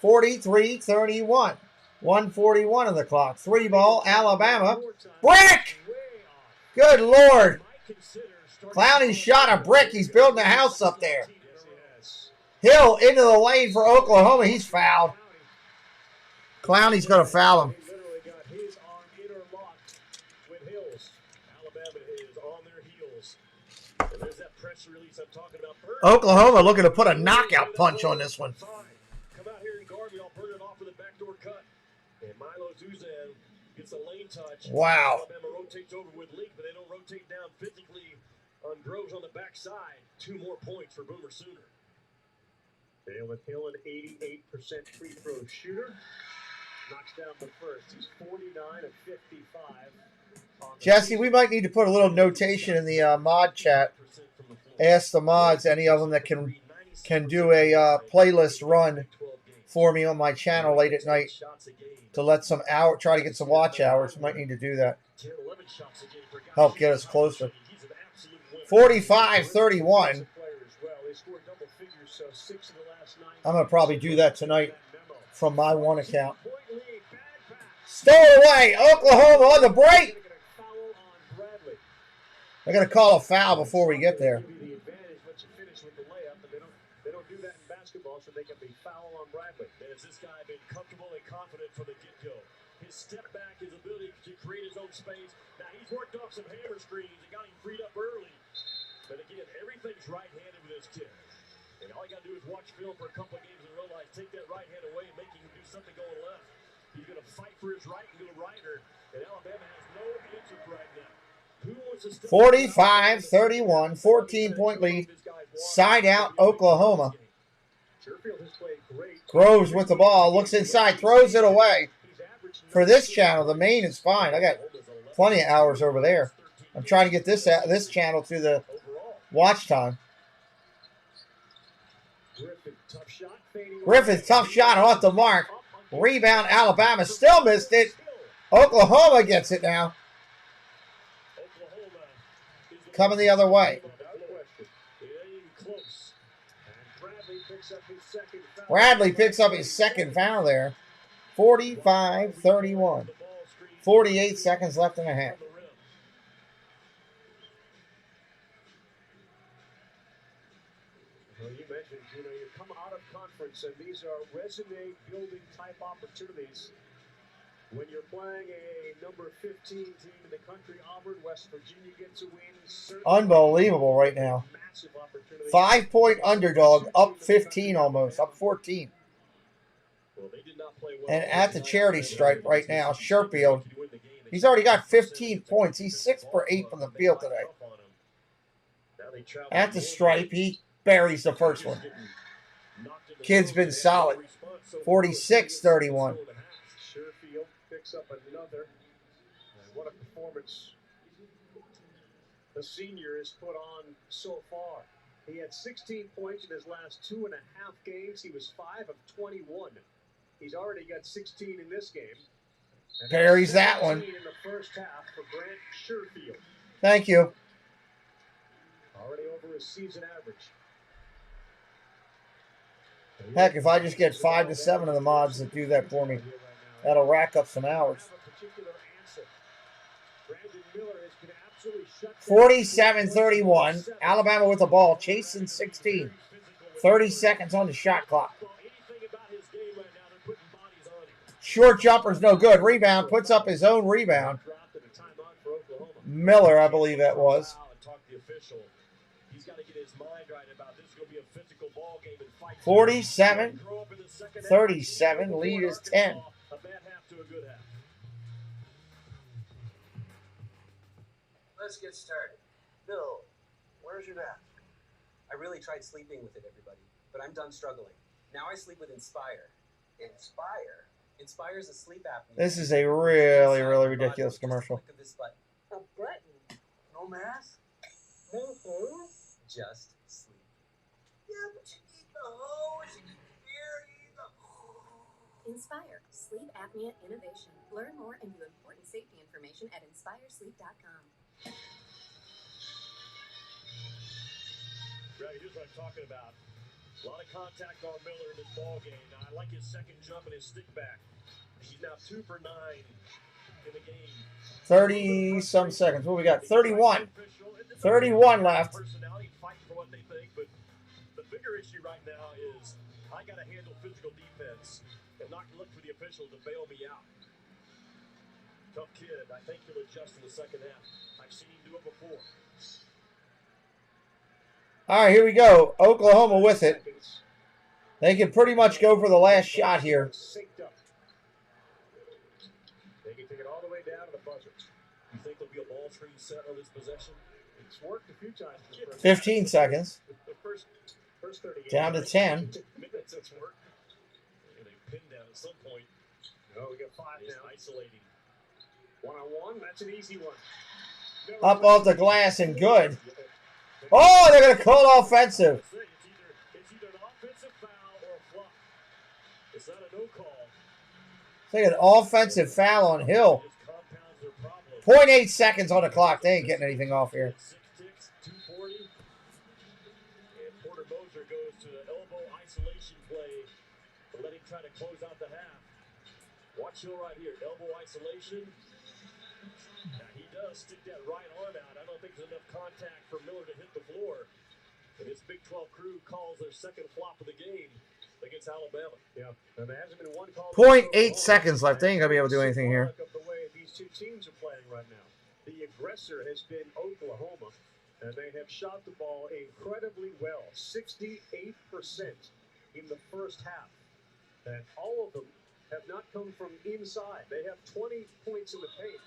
43-31. 1:41 on the clock. 3 ball, Alabama. Brick! Good Lord. Clowney shot a brick. He's building a house up there. Hill into the lane for Oklahoma. He's fouled. Clowney's going to foul him. press release I'm talking about. Oklahoma looking to put a knockout punch on this one. Come out here and guard me. I'll burn it off with a backdoor cut. And Milo Zuzan gets a lane touch. Wow. Alabama rotates over with Leak, but they don't rotate down physically on Groves on the backside. 2 more points for Boomer Sooner. Jalen Hill, an 88% free throw shooter. Knocks down the first. He's 49 of 55. Jesse, we might need to put a little notation in the mod chat. Ask the mods, any of them that can do a playlist run for me on my channel late at night to let try to get some watch hours. Might need to do that. Help get us closer. 45-31. I'm going to probably do that tonight from my one account. Stole away. Oklahoma on the break. They're going to call a foul before we get there. They don't do that in basketball, so they can be foul on Bradley. Has this guy been comfortable and confident from the get-go? His step back, his ability to create his own space. Now, he's worked off some hammer screens and got him freed up early. But again, everything's right-handed with this kid. And all you got to do is watch film for a couple of games and realize, take that right hand away and make him do something going left. He's going to fight for his right and go righter. And Alabama has no answer for right now. 45-31, 14-point lead. Side out, Oklahoma. Groves with the ball, looks inside, throws it away. For this channel, the main is fine. I got plenty of hours over there. I'm trying to get this channel to the watch time. Griffith, tough shot off the mark. Rebound, Alabama still missed it. Oklahoma gets it now. Coming the other way. Bradley picks up his second foul there. 45-31. 48 seconds left in the half. Well, you mentioned, you come out of conference, and these are resume-building type opportunities. When you're playing a number 15 team in the country, Auburn, West Virginia gets a win. Unbelievable right now. 5-point underdog, up 15 almost, up 14. And at the charity stripe right now, Sherfield, he's already got 15 points. He's 6 for 8 from the field today. At the stripe, he buries the first one. Kid's been solid. 46-31. Sherfield picks up another. And what a performance the senior has put on so far. He had 16 points in his last 2.5 games. He was 5 of 21. He's already got 16 in this game. And buries that one. In the first half for Grant Sherfield. Thank you. Already over his season average. Heck, if I just get 5 to 7 of the mods that do that for me, that'll rack up some hours. 47-31. Alabama with the ball, chasing 16. 30 seconds on the shot clock. Short jumper's no good. Rebound, puts up his own rebound. Miller, I believe that was. 47-37. Lead is 10. Let's get started. Bill, where's your mask? I really tried sleeping with it, everybody, but I'm done struggling. Now I sleep with Inspire. Inspire? Inspire is a sleep apnea. This is a really, really ridiculous commercial. A button? No mask? Just sleep. Yeah, but you need the hose, you need the air, you need the... Inspire, sleep apnea innovation. Learn more and view important safety information at inspiresleep.com. Greg, here's what I'm talking about. A lot of contact on Miller in this ball game. Now, I like his second jump and his stick back. He's now 2 for 9 in the game. 30-some seconds. What we got? 31. 31 left. Personality fighting for what they think, but the bigger issue right now is I got to handle physical defense and not look for the official to bail me out. Tough kid. I think he'll adjust in the second half. I've seen him do it before. All right, here we go. Oklahoma with it. They can pretty much go for the last shot here. They can take it all the way down to the buzzer. You think there'll be a ball screen set on this possession? It's worked a few times. 15 seconds. The first 30 Down to 10. Minutes, it's worked. And they pin down at some point. No, we got 5 now. Isolating. One-on-one, that's an easy one. Up off the glass and good. Oh, they're going to call it offensive. It's either an offensive foul or a flop. It's not a no call. It's like an offensive foul on Hill. 0.8 seconds on the clock. They ain't getting anything off here. 6 ticks, 240. And Porter Moser goes to the elbow isolation play to let him try to close out the half. Watch Hill right here. Elbow isolation. Now he does stick that right arm out. I don't think there's enough contact for Miller to hit the floor. And this Big 12 crew calls their second flop of the game against Alabama. Yeah, and there hasn't been one call. 0.8 seconds left. They ain't going to be able to do anything here. The way these two teams are playing right now. The aggressor has been Oklahoma, and they have shot the ball incredibly well. 68% in the first half. And all of them have not come from inside. They have 20 points in the paint.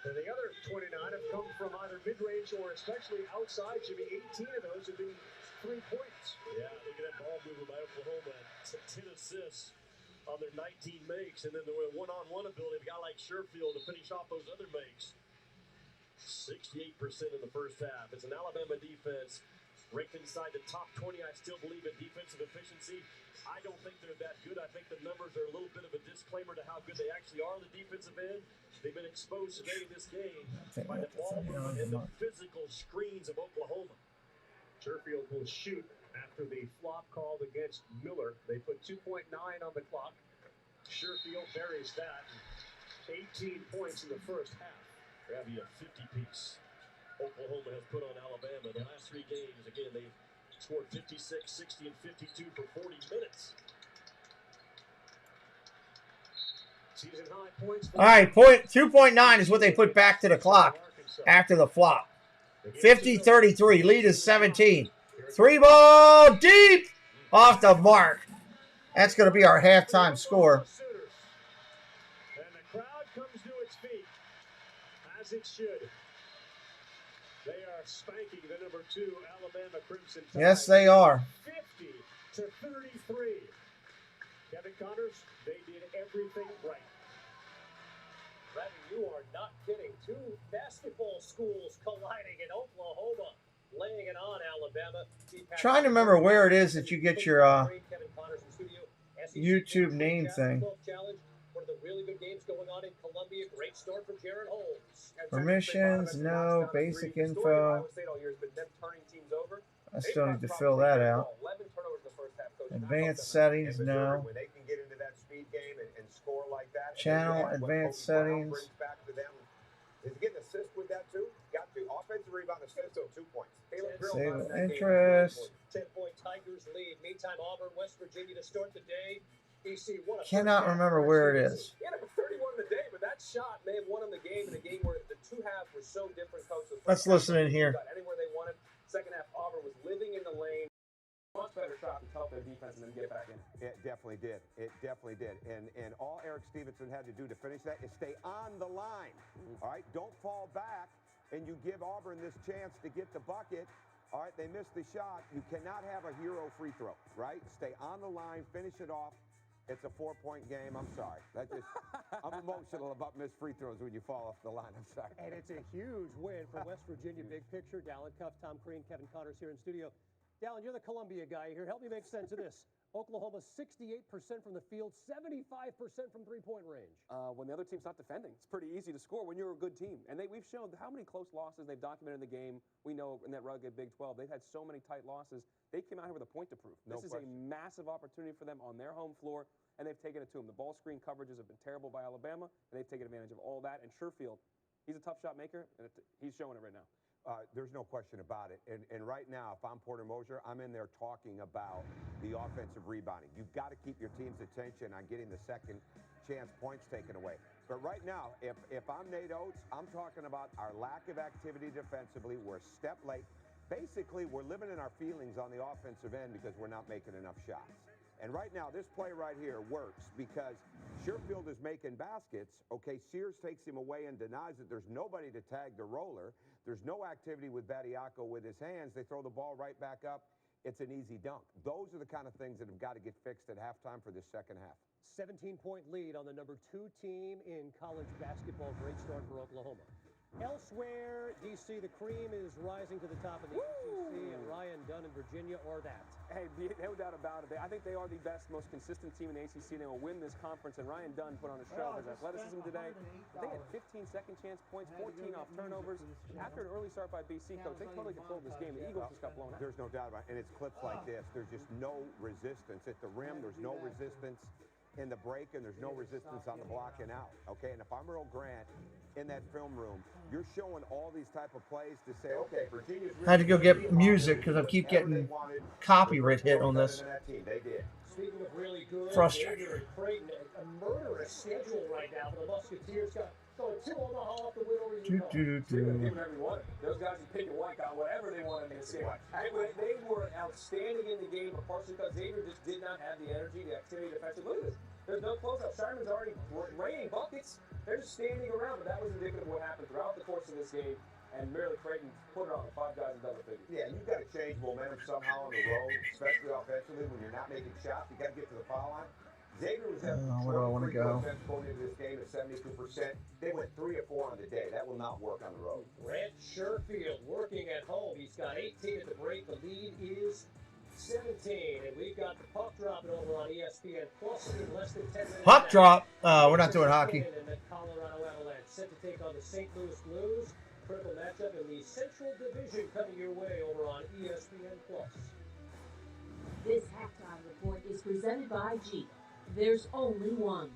And the other 29 have come from either mid-range or especially outside. Jimmy, 18 of those have been 3 points. Yeah, look at that ball movement by Oklahoma. 10 assists on their 19 makes. And then the one-on-one ability, a guy like Sherfield to finish off those other makes. 68% in the first half. It's an Alabama defense ranked inside the top 20. I still believe in defensive efficiency. I don't think they're that good. I think the numbers are a little bit of a disclaimer to how good they actually are on the defensive end. They've been exposed today in this game by the ball movement and the physical screens of Oklahoma. Sherfield will shoot after the flop called against Miller. They put 2.9 on the clock. Sherfield buries that. 18 points in the first half. That'd be a 50-piece. Oklahoma has put on Alabama the last 3 games. Again, they've scored 56, 60, and 52 for 40 minutes. Season high points. All right, 2.9 is what they put back to the clock after the flop. 50-33. Lead is 17. 3 ball deep off the mark. That's going to be our halftime score. And the crowd comes to its feet, as it should. They are spanking the number 2 Alabama Crimson Tide. Yes, they are. 50-33. Kevin Connors, they did everything right. Brandon, you are not kidding. 2 basketball schools colliding in Oklahoma, laying it on Alabama. Trying to remember where it is that you get your YouTube name thing. One of the really good games going on in Columbia. Great start for Jaron Holmes. Permissions, no. Basic info. I still need to fill that out. Advanced settings, no. When they can get into that speed game and score like that. Channel, advanced settings. Is he getting assist with that too? Got to. Offensive rebound assist, 2 points. Save interest. 10-point Tigers lead. Meantime, Auburn, West Virginia to start the day. BC won a Cannot remember where it is. He had a 31 in the day, but that shot may have won him the game in a game where the 2 halves were so different. Let's listen in here. Anywhere they wanted. Second half, Auburn was living in the lane. Much better shot to help their defense and then get back in. It definitely did. It definitely did. And all Eric Stevenson had to do to finish that is stay on the line. All right? Don't fall back, and you give Auburn this chance to get the bucket. All right? They missed the shot. You cannot have a hero free throw, right? Stay on the line, finish it off. It's a 4-point game. I'm sorry. I'm emotional about missed free throws when you fall off the line. I'm sorry. And it's a huge win for West Virginia. Big picture. Dallin Cuff, Tom Crean, Kevin Connors here in studio. Dallin, you're the Columbia guy here. Help me make sense of this. Oklahoma 68% from the field, 75% from three-point range. When the other team's not defending, it's pretty easy to score when you're a good team. And we've shown how many close losses they've documented in the game. We know in that rugged Big 12, they've had so many tight losses. They came out here with a point to prove. This is a massive opportunity for them on their home floor, and they've taken it to them. The ball screen coverages have been terrible by Alabama, and they've taken advantage of all that. And Sherfield, he's a tough shot maker, and he's showing it right now. There's no question about it. And right now, if I'm Porter Moser, I'm in there talking about the offensive rebounding. You've got to keep your team's attention on getting the second chance points taken away. But right now, if I'm Nate Oates, I'm talking about our lack of activity defensively. We're a step late. Basically, we're living in our feelings on the offensive end because we're not making enough shots. And right now, this play right here works because Sherfield is making baskets. Okay, Sears takes him away and denies it. There's nobody to tag the roller. There's no activity with Badiako with his hands. They throw the ball right back up. It's an easy dunk. Those are the kind of things that have got to get fixed at halftime for this second half. 17-point lead on the number 2 team in college basketball. Great start for Oklahoma. Elsewhere, D.C., the cream is rising to the top of the ACC, and Ryan Dunn in Virginia or that. Hey, no doubt about it. I think they are the best, most consistent team in the ACC. They will win this conference, and Ryan Dunn put on a show of his athleticism today. They had 15 second chance points, 14 off turnovers. After an early start by BC, coach, they totally controlled this game. The Eagles just got blown out. There's no doubt about it, and it's clips like this. There's just no resistance at the rim. There's no resistance in the break, and there's no resistance on the blocking out. Okay, and if I'm Earl Grant in that film room, you're showing all these type of plays to say, okay, Virginia's really I had to go get music because I keep getting copyright hit on this. They did. Speaking of really good, Frustrating. Creighton, a murderous schedule right now for the Musketeers. Got 2 Omaha off the win over Utah. Whatever you want. Those guys can pick and white got whatever they wanted in this game. They were outstanding in the game, but partially because Xavier just did not have the energy, the activity, defensively. Look at this. There's no closeout. Shireman's already raining buckets. They're just standing around, but that was indicative of what happened throughout the course of this game. And Maryland Creighton put it on 5 guys in double figures. Yeah, you've got to change momentum somehow on the road, especially offensively when you're not making shots. You got to get to the foul line. Xavier was at where do I want to go? going into this game at 72%. They went 3 or 4 on the day. That will not work on the road. Grant Sherfield working at home. He's got 18 at the break. The lead is 17, and we've got the puck dropping over on ESPN Plus in less than 10 minutes. Puck drop. We're not doing hockey. And the Colorado Avalanche set to take on the St. Louis Blues. Critical matchup in the Central Division coming your way over on ESPN Plus. This halftime report is presented by Jeep. There's only one.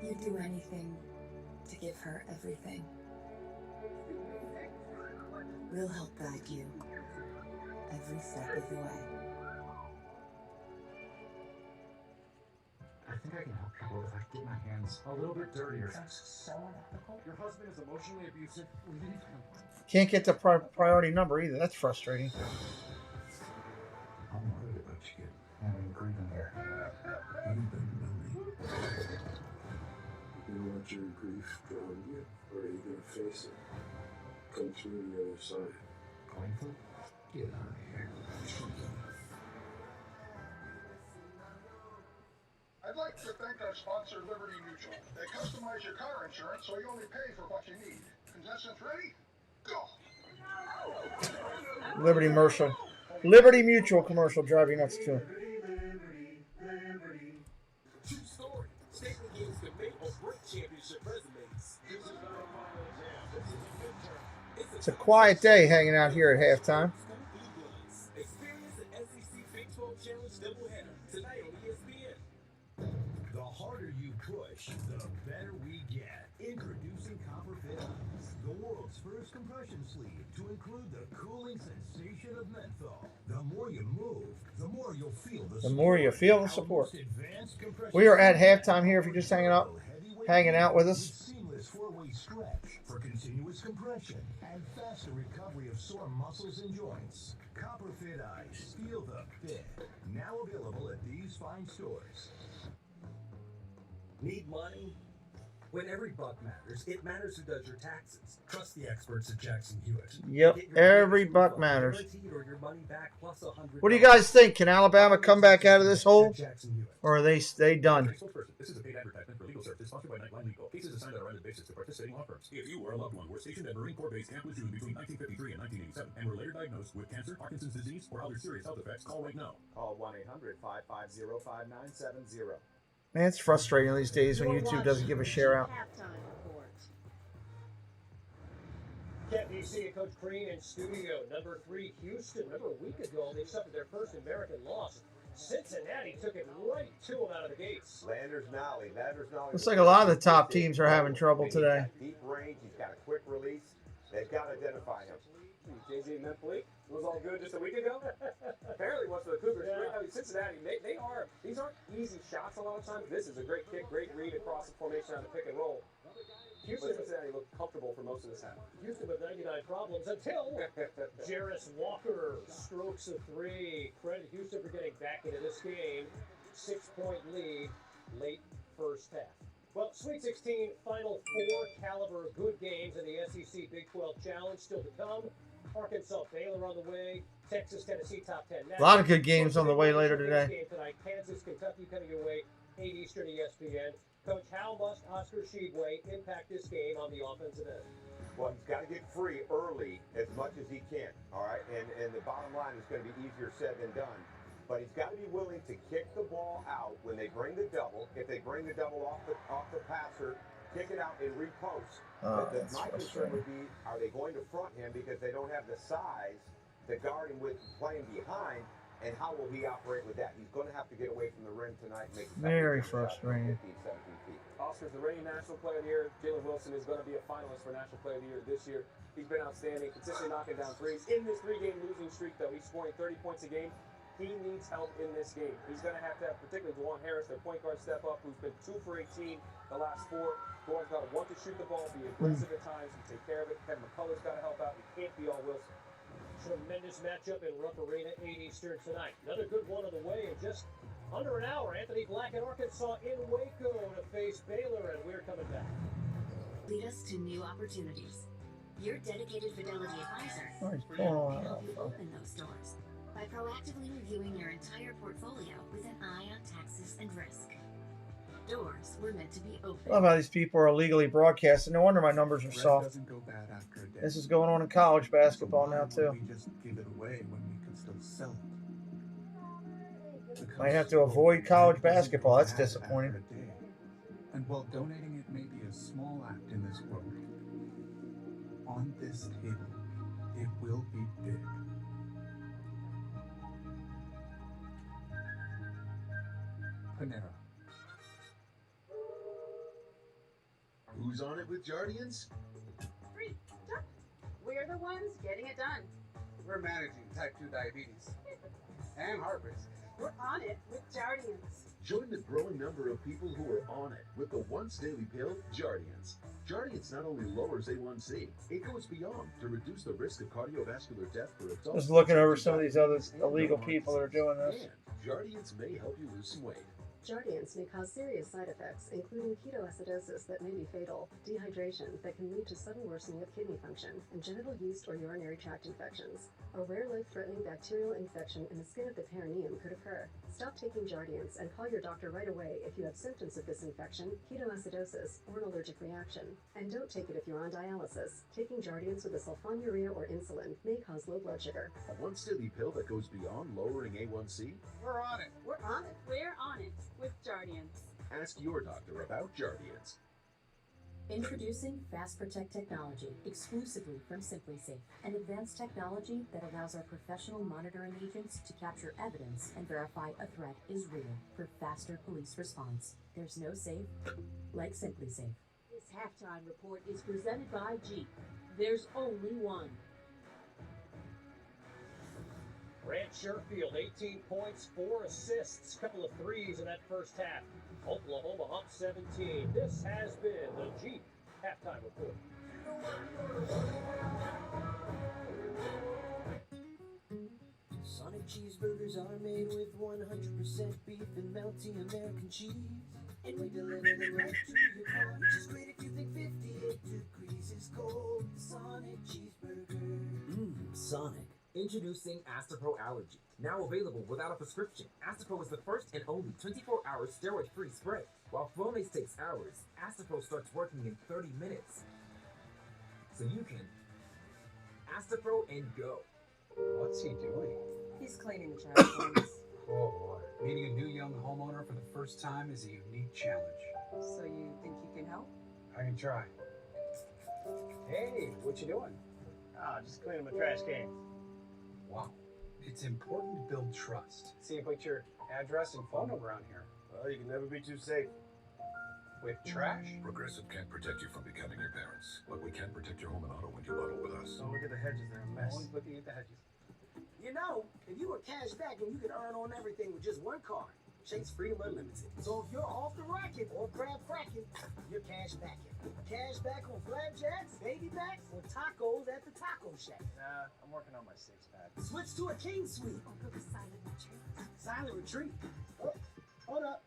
You'd do anything to give her everything. We'll help guide you every step of the way. I think I can help people if I get my hands a little bit dirtier. That's so unethical. Your husband is emotionally abusive. Leave him. Can't get the priority number either. That's frustrating. I'm worried about you having grieving there. You've been lonely. You don't want your grief drown you, or are you going to face it? Come through the other side. Going through? Get out of here. I'd like to thank our sponsor, Liberty Mutual. They customize your car insurance so you only pay for what you need. Contestants ready? Go! Liberty Mutual commercial driving nuts too. True story. Statement games can make or break championship resumes. It's a quiet day hanging out here at halftime. Experience the SEC Big 12 Challenge doubleheader tonight on ESPN. The harder you push, the better we get. Introducing Copper Fit Ice, the world's first compression sleeve to include the cooling sensation of menthol. The more you move, the more you'll feel the support. The more you feel the support. We are at halftime here if you're just hanging out with us. Seamless four-way stretch for continuous compression and faster recovery of sore muscles and joints. Copper Fit Ice, feel the fit. Now available at these fine stores. Need money? When every buck matters, it matters who does your taxes. Trust the experts at Jackson Hewitt. Yep, every buck matters. Or your money back plus $100. What do you guys think? Can Alabama come back out of this hole? Or are they done? This is a paid advertisement for legal services sponsored by Nightline Legal. Cases assigned on a rented basis to participating law firms. If you or a loved one were stationed at Marine Corps Base Camp Lejeune between 1953 and 1987 and were later diagnosed with cancer, Parkinson's disease, or other serious health effects, call right now. Call 1-800-550-5970. Man, it's frustrating these days when YouTube doesn't give a share out. Kent DC and Coach Green in studio. Number 3, Houston. Remember a week ago, they suffered their first American loss. Cincinnati took it right to them out of the gates. Landers Nolly. Looks like a lot of the top teams are having trouble today. Deep range. He's got a quick release. They've got to identify him. JJ Memphis was all good just a week ago. Apparently, once the Cougars, I mean, Cincinnati, these aren't easy shots a lot of times. This is a great kick, great read across the formation on the pick and roll. Houston and Cincinnati look comfortable for most of this half. Houston with 99 problems until Jarris Walker strokes a three. Credit Houston for getting back into this game. 6-point lead late first half. Well, Sweet 16, final four caliber good games in the SEC Big 12 Challenge still to come. Arkansas, Baylor on the way. Texas, Tennessee, top 10. A lot of good games on the way later today. Game tonight. Kansas, Kentucky coming your way. 8 Eastern ESPN. Coach, how must Oscar Tshiebwe impact this game on the offensive end? Well, he's got to get free early as much as he can, all right? And the bottom line is going to be easier said than done. But he's got to be willing to kick the ball out when they bring the double. If they bring the double off the passer, kick it out and repost. My concern would be, are they going to front him because they don't have the size to guard him with playing behind? And how will he operate with that? He's going to have to get away from the rim tonight and make very frustrating. 15, 17 feet. Oscar's the reigning National Player of the Year. Jalen Wilson is going to be a finalist for National Player of the Year this year. He's been outstanding, consistently knocking down threes. In this 3-game losing streak, though, he's scoring 30 points a game. He needs help in this game. He's going to have, particularly DeJuan Harris, their point guard, step up, who's been 2 for 18 the last 4. DeJuan's got to want to shoot the ball, be aggressive at times, and take care of it. Kevin McCullough's got to help out. He can't be all Wilson. Tremendous matchup in Rupp Arena, 8 Eastern tonight. Another good one on the way in just under an hour. Anthony Black and Arkansas in Waco to face Baylor, and we're coming back. Lead us to new opportunities. Your dedicated Fidelity advisor will help you open those doors by proactively reviewing your entire portfolio with an eye on taxes and risk. Doors were meant to be open. I love how these people are illegally broadcasting. No wonder my numbers are soft. Go bad after a day. This is going on in college basketball now too. We just give it away when we can still sell it. Might have to avoid college basketball. That's disappointing. And while donating it may be a small act in this world, on this table, it will be big. Panera. Who's on it with Jardians? 3, done. We're the ones getting it done. We're managing type 2 diabetes and heart risk. We're on it with Jardians. Join the growing number of people who are on it with the once daily pill, Jardians. Jardians not only lowers A1C, it goes beyond to reduce the risk of cardiovascular death for adults. Just looking over some of these other illegal people that are doing this. And Jardians may help you lose some weight. Jardians may cause serious side effects, including ketoacidosis that may be fatal, dehydration that can lead to sudden worsening of kidney function, and genital yeast or urinary tract infections. A rare life-threatening bacterial infection in the skin of the perineum could occur. Stop taking Jardians and call your doctor right away if you have symptoms of this infection, ketoacidosis, or an allergic reaction. And don't take it if you're on dialysis. Taking Jardians with a sulfonylurea or insulin may cause low blood sugar. A once daily pill that goes beyond lowering A1C? We're on it. We're on it. We're on it with Jardians. Ask your doctor about Jardians. Introducing Fast Protect technology, exclusively from SimpliSafe, an advanced technology that allows our professional monitoring agents to capture evidence and verify a threat is real for faster police response. There's no safe like SimpliSafe. This halftime report is presented by Jeep. There's only one. Grant Sherfield, 18 points, 4 assists, couple of threes in that first half. Oklahoma up 17. This has been the Jeep halftime report. Sonic cheeseburgers are made with 100% beef and melty American cheese. And we deliver them right to your car, which is great if you think 58 degrees is cold. Sonic cheeseburger. Sonic. Introducing Astapro Allergy. Now available without a prescription. Astapro is the first and only 24-hour steroid-free spray. While Flonase takes hours, Astapro starts working in 30 minutes. So you can Astapro and go. What's he doing? He's cleaning the trash cans. Oh boy. Meeting a new young homeowner for the first time is a unique challenge. So you think you can help? I can try. Hey, what you doing? Just cleaning my trash cans. Wow. It's important to build trust. See if put your address and phone number on here. Well, you can never be too safe. With trash? Progressive can't protect you from becoming your parents, but we can protect your home and auto when you bundle with us. Oh, look at the hedges, they're a mess. Always looking at the hedges. You know, if you were cash back and you could earn on everything with just one card, Chase Freedom Unlimited. So if you're off the racket or crab cracking, you're cash backing. Cash back on flapjacks, baby backs, or tacos at the taco shack. Nah, I'm working on my six-pack. Switch to a king suite. Or go to silent retreat. Silent retreat. Oh, hold up.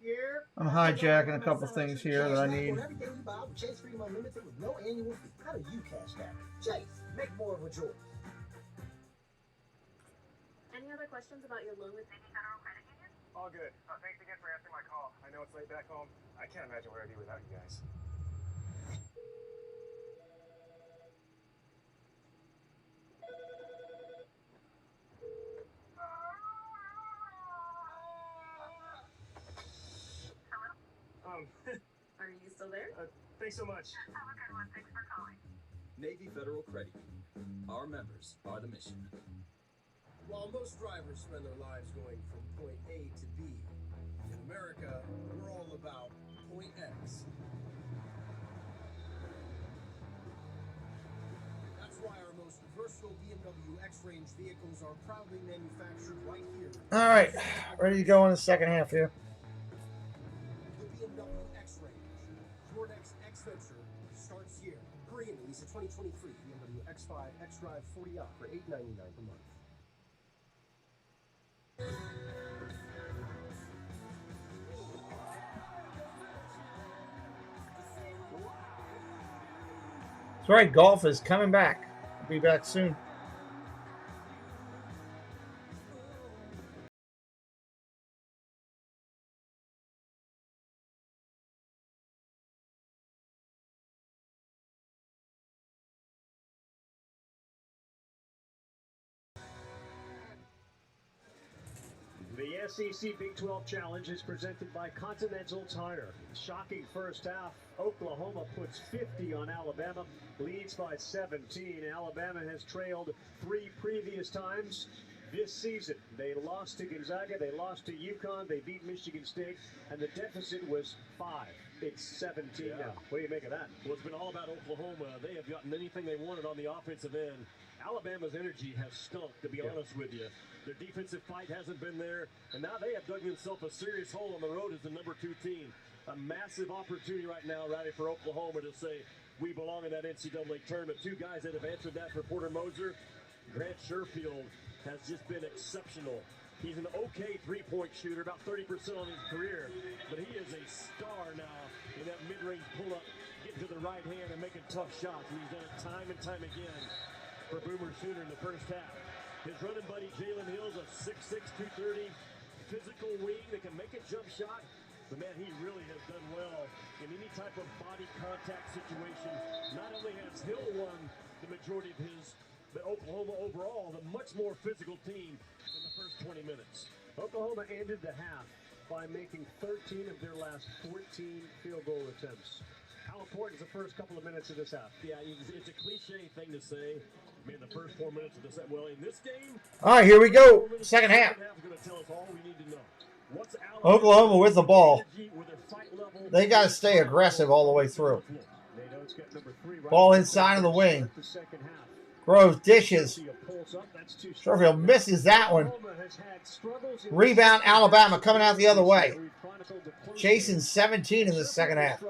Here. I'm hijacking a couple things here that I need. On everything you buy with Chase Freedom Unlimited with no annual fee. How do you cash back? Chase, make more of a choice. Any other questions about your loan with Navy Federal Credit Union? All good. Thanks again for answering my call. I know it's late back home. I can't imagine where I'd be without you guys. Are you still there? Thanks so much. Have a good one. Thanks for calling. Navy Federal Credit Union. Our members are the mission. While most drivers spend their lives going from point A to B, in America, we're all about point X. That's why our most versatile BMW X-Range vehicles are proudly manufactured right here. All right, ready to go in the second half here. The BMW X-Range. Your next X-Venture starts here. Hurry in, release a 2023 BMW X5 X-Drive 40i for $899 per month. That's right, golf is coming back. I'll be back soon. The SEC Big 12 Challenge is presented by Continental Tire. Shocking first half. Oklahoma puts 50 on Alabama, leads by 17. Alabama has trailed 3 previous times this season. They lost to Gonzaga, they lost to UConn, they beat Michigan State, and the deficit was 5. It's 17 now. What do you make of that? Well, it's been all about Oklahoma. They have gotten anything they wanted on the offensive end. Alabama's energy has stunk, to be honest with you. Their defensive fight hasn't been there, and now they have dug themselves a serious hole on the road as the number 2 team. A massive opportunity right now, Rowdy, for Oklahoma to say, we belong in that NCAA tournament. 2 guys that have answered that for Porter Moser. Grant Sherfield has just been exceptional. He's an okay three-point shooter, about 30% on his career, but he is a star now in that mid-range pull-up, getting to the right hand and making tough shots. And he's done it time and time again for Boomer Sooner in the first half. His running buddy Jalen Hill's a 6'6", 230 physical wing that can make a jump shot. But man, he really has done well in any type of body contact situation. Not only has Hill won the majority of his, but Oklahoma overall, the much more physical team in the first 20 minutes. Oklahoma ended the half by making 13 of their last 14 field goal attempts. How important is the first couple of minutes of this half? Yeah, it's a cliche thing to say. Man, the first 4 minutes of this, well, in this game. All right, here we go. Second half. Oklahoma with the ball. They got to stay aggressive all the way through. Ball inside of the wing. Groves dishes. Sherfield misses that one. Rebound, Alabama coming out the other way. Chasing 17 in the second half.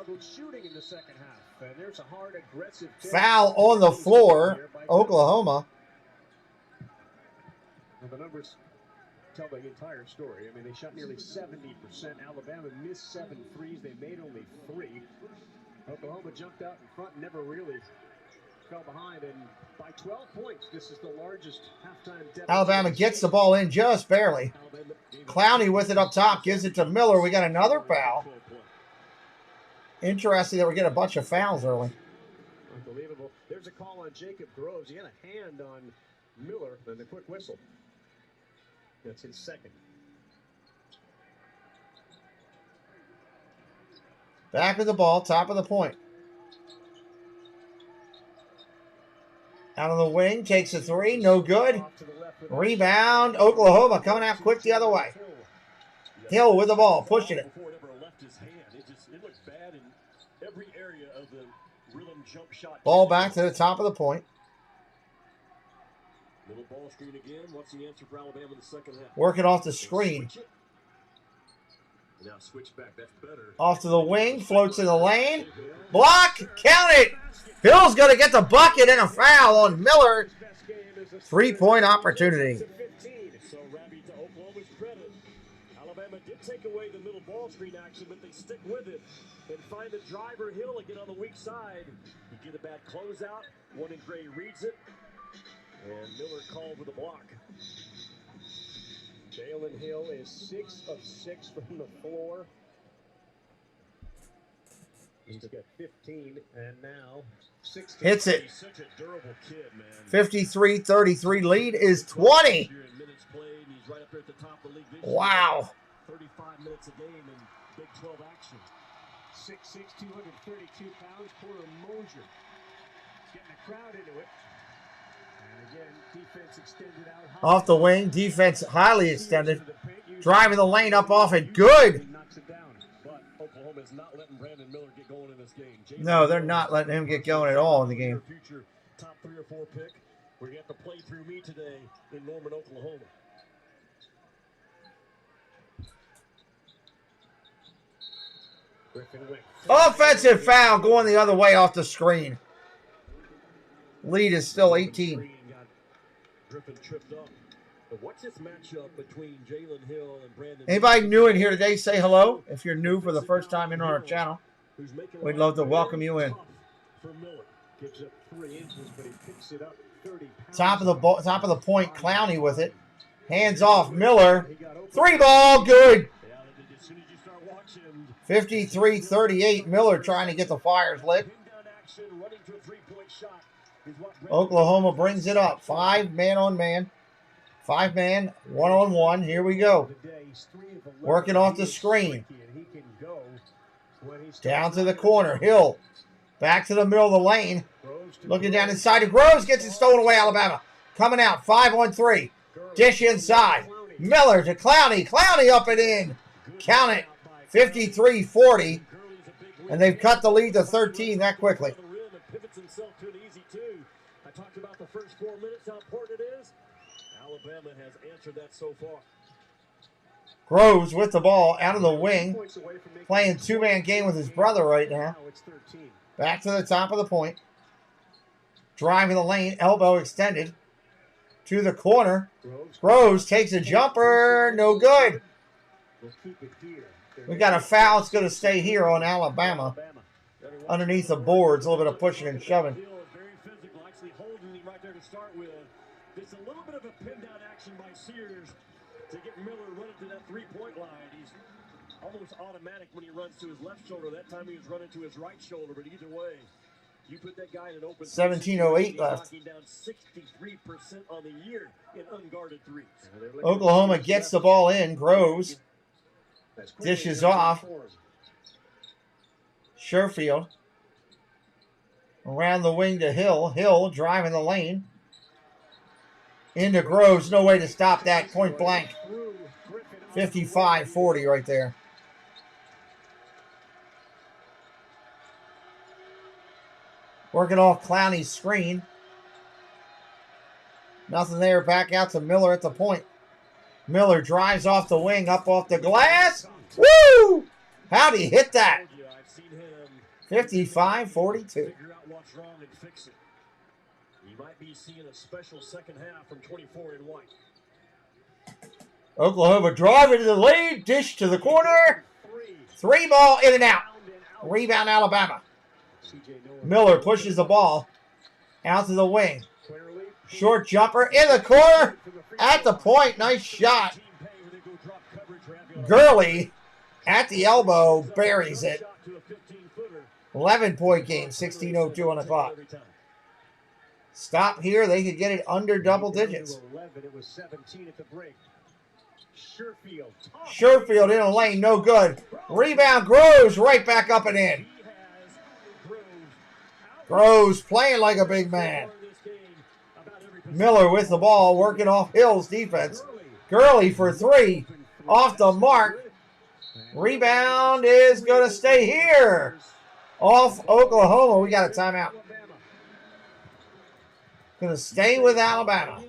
Foul on the floor, Oklahoma. The numbers tell the entire story. I mean, they shot nearly 70%. Alabama missed 7 threes. They made only 3. Oklahoma jumped out in front and never really fell behind. And by 12 points, this is the largest halftime deficit. Alabama gets the ball in just barely. Clowney with it up top, gives it to Miller. We got another foul. Interesting that we're getting a bunch of fouls early. Unbelievable. There's a call on Jacob Groves. He had a hand on Miller and the quick whistle. That's his second. Back with the ball, top of the point. Out on the wing, takes a 3, no good. Rebound, Oklahoma coming out quick the other way. Hill with the ball, pushing it. Ball back to the top of the point. Little ball screen again. What's the answer for Alabama in the second half? Working off the screen. Now switch back. That's better. Off to the wing, floats in the lane. Block, count it. Hill's going to get the bucket and a foul on Miller. 3-point opportunity. So Ravi, to Oklahoma's credit, Alabama did take away the middle ball screen action, but they stick with it and find the driver Hill again on the weak side. You get a bad closeout. One in gray reads it, and Miller called with a block. Jalen Hill is 6 of 6 from the floor. He's got 15, and now 16. Hits it. He's such a durable kid, man. 53-33 lead is 20. Wow. 35 minutes a game in Big 12 action. 6'6", 232 pounds, Porter Mosier. Getting the crowd into it. And again, defense extended out high. Off the wing, defense highly extended. Driving the lane up off it. Good. But Oklahoma is not letting Brandon Miller get going in this game. No, they're not letting him get going at all in the game. Future top 3 or 4 pick. We're going to have to play through me today in Norman, Oklahoma. Offensive foul going the other way off the screen. Lead is still 18. Griffin tripped up. But what's this matchup between Jalen Hill and Brandon? Anybody new in here today, say hello. If you're new for the first time in on our channel, we'd love to welcome you in. For Miller. Gives up 3 inches, but he picks it up 30 pounds. Top of the point, Clowney with it. Hands off, Miller. 3 ball, good. 53-38, Miller trying to get the fires lit. Oklahoma brings it up. 5 man on man. 5 man, 1-on-1. Here we go. Working off the screen. Down to the corner. Hill. Back to the middle of the lane. Looking down inside to Groves. Gets it stolen away, Alabama. Coming out. 5-on-3. Dish inside. Miller to Clowney. Clowney up and in. Count it. 53-40. And they've cut the lead to 13 that quickly. I talked about the first 4 minutes, how important it is. Alabama has answered that so far. Groves with the ball out of the wing. Playing 2-man game with his brother right now. Back to the top of the point. Driving the lane. Elbow extended. To the corner. Groves takes a jumper. No good. We got a foul. It's going to stay here on Alabama. Underneath the boards. A little bit of pushing and shoving. There's a little bit of a pin down action by Sears to get Miller running to that 3-point line. He's almost automatic when he runs to his left shoulder. That time he was running to his right shoulder, but either way, you put that guy in an open 17:08 left. Knocking down 63% on the year in unguarded threes. Oklahoma gets the ball in. Groves dishes off. Sherfield around the wing to Hill. Hill driving the lane. Into Groves. No way to stop that. Point blank. 55-40 right there. Working off Clowney's screen. Nothing there. Back out to Miller at the point. Miller drives off the wing, up off the glass. Woo! How'd he hit that? 55-42. Figure out what's wrong and fix it. You might be seeing a special second half from 24 in white. Oklahoma driving to the lead. Dish to the corner. 3 ball in and out. Rebound Alabama. Miller pushes the ball out to the wing. Short jumper in the corner. At the point. Nice shot. Gurley at the elbow buries it. 11-point game. 16:02 on the clock. Stop here. They could get it under double digits. 11, it was 17 at the break. Sherfield in a lane. No good. Rebound. Groves right back up and in. Groves playing like a big man. Miller with the ball. Working off Hill's defense. Gurley for 3. Off the mark. Rebound is going to stay here. Off Oklahoma. We got a timeout. Going to stay with Alabama.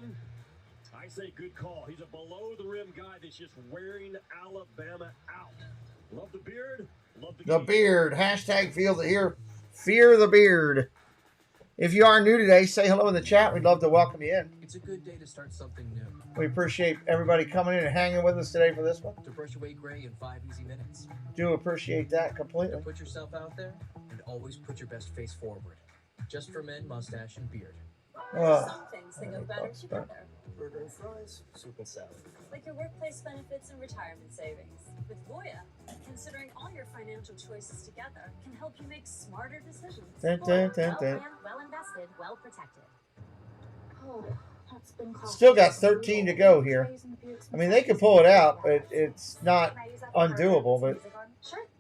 I say good call. He's a below-the-rim guy that's just wearing Alabama out. Love the beard. Love the The beard. Hashtag fear the beard. If you are new today, say hello in the chat. We'd love to welcome you in. It's a good day to start something new. We appreciate everybody coming in and hanging with us today for this one. To brush away gray in 5 easy minutes. Do appreciate that completely. To put yourself out there and always put your best face forward. Just for men, mustache, and beard. Some things that go better together. Burger and fries, soup and salad. Like your workplace benefits and retirement savings. With Voya, considering all your financial choices together can help you make smarter decisions. Dun, dun, dun, dun. Well planned, well invested, well protected. Oh, that's been Still got 13 to go here. I mean, they can pull it out, but it's not undoable. But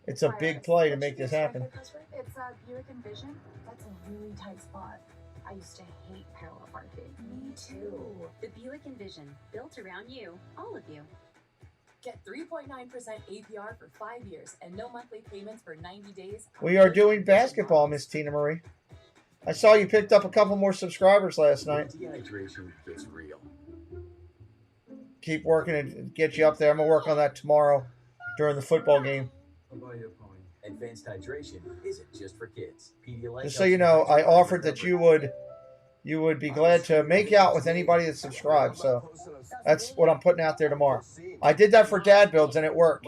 it's a big play to make this happen. It's a Buick Envision. That's a really tight spot. I used to hate parallel parking. Me too. The Buick Envision, built around you, all of you. Get 3.9% APR for 5 years and no monthly payments for 90 days. We are doing basketball, Miss Tina Marie. I saw you picked up a couple more subscribers last night. Dehydration gets real. Keep working and get you up there. I'm going to work on that tomorrow during the football game. Advanced hydration isn't just for kids. Pedialyte Just so you know, I offered that you would be glad to make out with anybody that subscribes. So that's what I'm putting out there tomorrow. I did that for Dad Builds and it worked.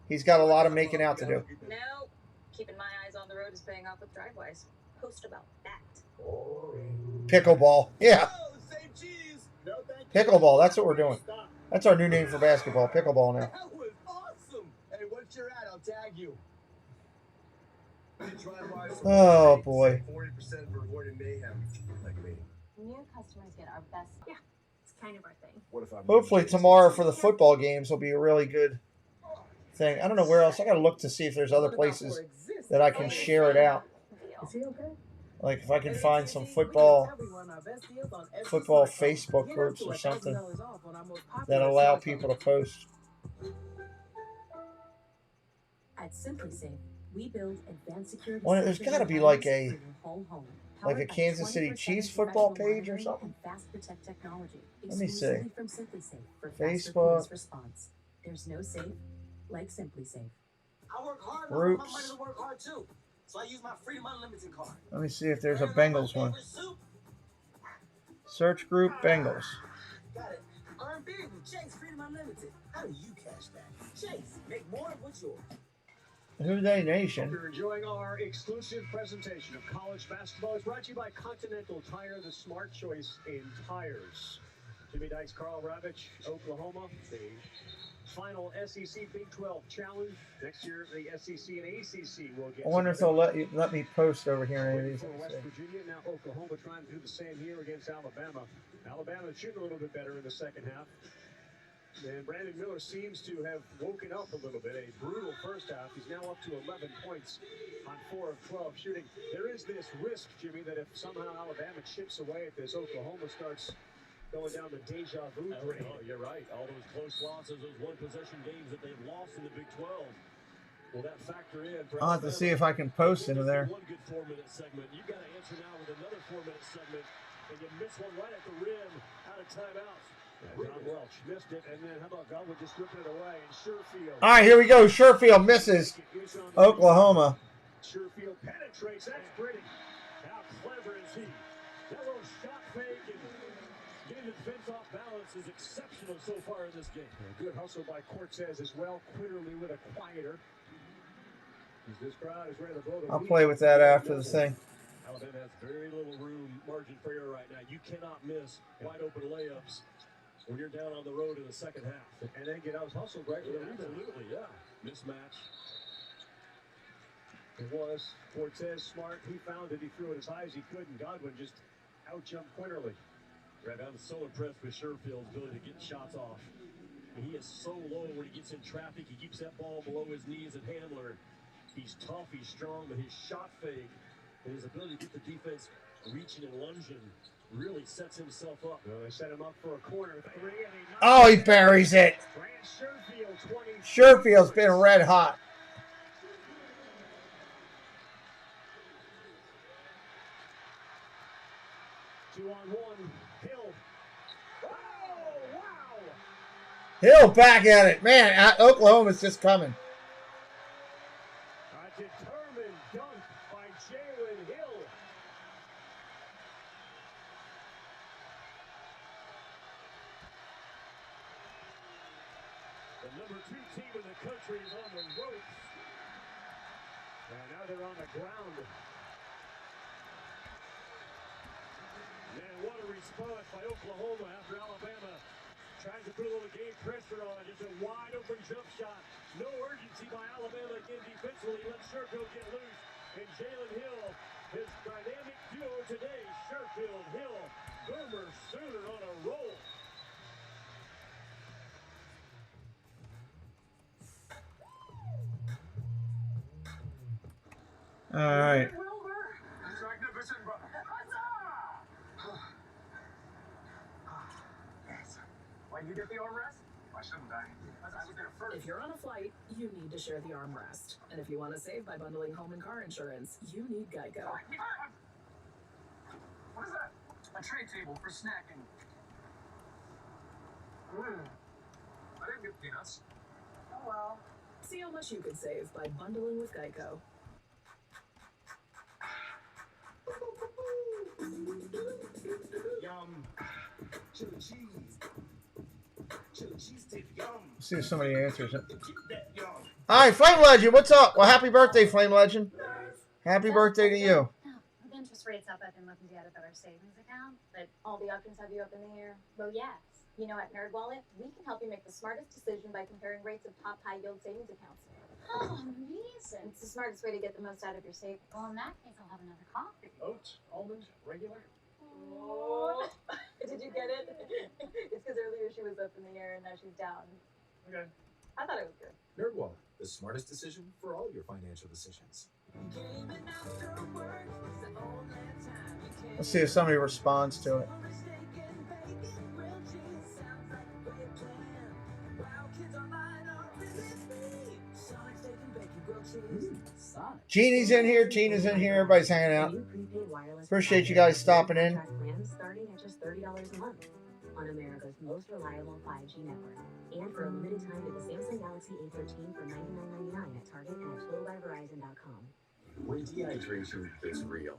He's got a lot of making out to do. No, keeping my eyes on the road is paying off with driveways. Post about that. Pickleball. Yeah. Pickleball. That's what we're doing. That's our new name for basketball. Pickleball now. That was awesome. Hey, once you're at, I'll tag you. Oh, boy. 40% for avoiding mayhem, like me. New customers get our best. Yeah, it's kind of our thing. What if I'm Hopefully tomorrow for the football games will be a really good thing. I don't know where else. I got to look to see if there's other places that I can share it out. Is he okay? Like if I can find some football Facebook groups or something that allow people to post. At SimpliSafe, we build advanced security. Well, there's got to be like a Powered by Kansas City 24/7 Chiefs football professional page or monitoring something. and Fast Protect technology. Let me see. Exclusively from SimpliSafe for faster Facebook. police response. There's no safe like SimpliSafe. I work hard, but I want my money Groups. to work hard too. So I use my Freedom Unlimited card. Let me see if there's a Bengals one. Search group Bengals. Got it. Earn big with Chase Freedom Unlimited. How do you cash that? Chase, make more of what's yours. Who They Nation. You're enjoying our exclusive presentation of college basketball. It's brought to you by Continental Tire, the smart choice in tires. Jimmy Dykes, Carl Ravitch, Oklahoma. The final SEC Big 12 challenge. Next year, the SEC and ACC will get. I wonder if they'll let me post over here any of these. For West Virginia, now Oklahoma trying to do the same here against Alabama. Alabama shooting a little bit better in the second half. And Brandon Miller seems to have woken up a little bit. A brutal first half. He's now up to 11 points on 4 of 12 shooting. There is this risk, Jimmy, that if somehow Alabama chips away at this, Oklahoma starts going down the deja vu drain. Oh, you're right. All those close losses, those one-possession games that they've lost in the Big 12. Will that factor in? I'll have to see if I can post into there. One good 4-minute segment. You got to answer now with another 4-minute segment, and you miss one right at the rim, out of timeout. John Welch missed it, and then how about Godwin just ripping it away? And Sherfield. All right, here we go. Sherfield misses Oklahoma. Sherfield penetrates. That's pretty. How clever is he? That little shot fake and getting the defense off balance is exceptional so far in this game. Good hustle by Cortez as well. Quitterly with a quieter. This crowd is ready to blow the I'll play with that after the thing. Alabama has very little margin for error right now. You cannot miss wide open layups when you're down on the road in the second half. And then get out hustled right with a rebound. Absolutely, yeah. Mismatch. It was Cortez smart. He found it. He threw it as high as he could, and Godwin just out-jumped Quinterly. Right, I'm so impressed with Sherfield's ability to get shots off. He is so low when he gets in traffic. He keeps that ball below his knees at handler. He's tough, he's strong, but his shot fake and his ability to get the defense reaching and lunging really sets himself up. They set him up for a corner three, and Oh, he buries it. Sherfield's been red hot. Two-on-one, Hill. Oh, wow! Hill back at it. Man, Oklahoma's just coming. number 2 team in the country is on the ropes. And now they're on the ground. And what a response by Oklahoma after Alabama tries to put a little game pressure on. Just a wide open jump shot. No urgency by Alabama again defensively. Let Sherfield get loose. And Jalen Hill, his dynamic duo today. Sherfield, Hill, Boomer Sooner on a roll. All right. Why you get the armrest? Why shouldn't I? I was there first. If you're on a flight, you need to share the armrest. And if you want to save by bundling home and car insurance, you need Geico. What is that? A tray table for snacking. I didn't get peanuts. Oh well. See how much you could save by bundling with Geico. Yum. Chili cheese. Chili cheese dip. Yum. Let's see if somebody answers it. All right, Flame Legend, what's up? Well, happy birthday, Flame Legend. Happy birthday to you. The interest rate's up. I've been looking to get a better savings account, but all the options have you up in the air. Well, yes. You know, at NerdWallet, we can help you make the smartest decision by comparing rates of top high-yield savings accounts. Oh, amazing. It's the smartest way to get the most out of your savings. Well, in that case, I'll have another coffee. Oat, almond, regular. Oh. Did you get it? It's because earlier she was up in the air and now she's down. Okay. I thought it was good. NerdWallet, the smartest decision for all your financial decisions. Let's see if somebody responds to it. Jeannie's in here. Tina's in here. Everybody's hanging out. Appreciate you guys stopping in. Starting at just $30 a month on America's most reliable 5G network. And for a limited time, get the Samsung Galaxy A13 for $99.99 at Target and at TotalByVerizon.com. When dehydration gets real.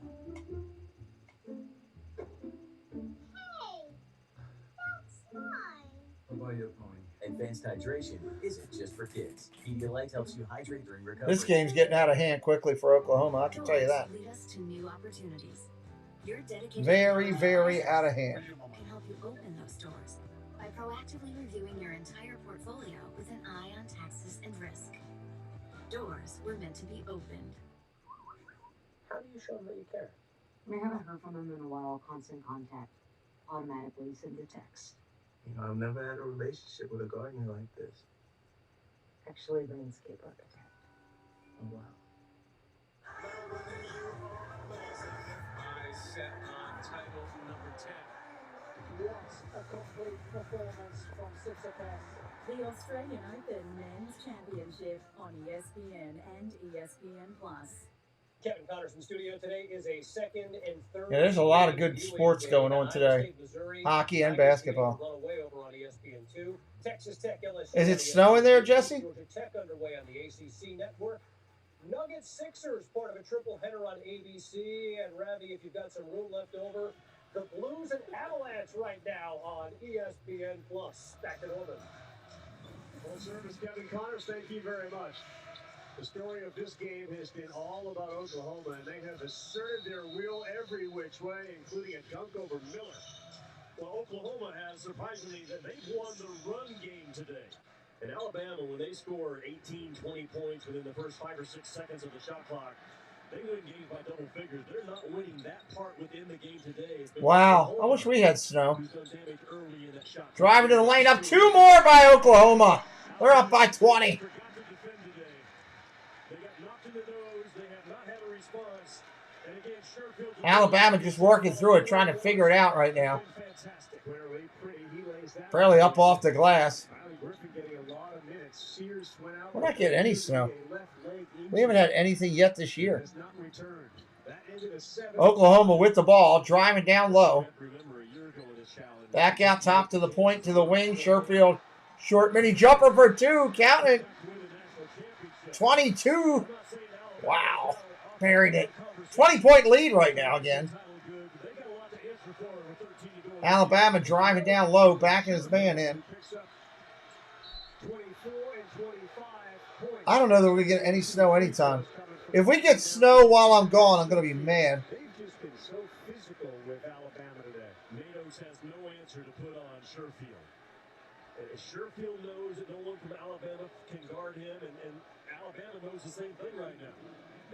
What about your pony? Advanced hydration isn't just for kids. Pedialyte helps you hydrate during recovery. This game's getting out of hand quickly for Oklahoma. I can tell you that. Lead us to new opportunities. Your dedicated Very, very out of hand. can help you open those doors by proactively reviewing your entire portfolio with an eye on taxes and risk. Doors were meant to be opened. How do you show them that you care? We haven't heard from them in a while. Constant contact. Automatically send a text. You know, I've never had a relationship with a gardener like this. Actually, landscape architect. Oh, wow. I set on title number 10. What a complete performance from Sissipas. The Australian Open Men's Championship on ESPN and ESPN+. Kevin Connors in the studio today is a second and third. Yeah, there's a lot of good sports going on today. Hockey and basketball. Texas Tech, LSU. Is it snowing there, Jesse? Georgia Tech underway on the ACC network. Nuggets Sixers, part of a triple header on ABC. And Ravi, if you've got some room left over, the Blues and Avalanche right now on ESPN+. Back in Norman. Full service, Kevin Connors, thank you very much. The story of this game has been all about Oklahoma, and they have asserted their will every which way, including a dunk over Miller. Well, Oklahoma has, surprisingly, that they've won the run game today. And Alabama, when they score 18, 20 points within the first 5 or 6 seconds of the shot clock, they win games by double figures. They're not winning that part within the game today. Wow, I wish we had snow. Driving to the lane, up 2 more by Oklahoma. They're up by 20. Alabama just working through it, trying to figure it out right now. Fairly up off the glass. We're not getting any snow. We haven't had anything yet this year. Oklahoma with the ball, driving down low. Back out top to the point, to the wing. Sherfield, short mini jumper for 2, counting. 22. Wow, buried it. 20-point lead right now again. Alabama driving down low, backing his man in. I don't know that we're going to get any snow anytime. If we get snow while I'm gone, I'm going to be mad. They've just been so physical with Alabama today. Matos has no answer to put on Sherfield. Sherfield knows that no one from Alabama can guard him, and Alabama knows the same thing right now.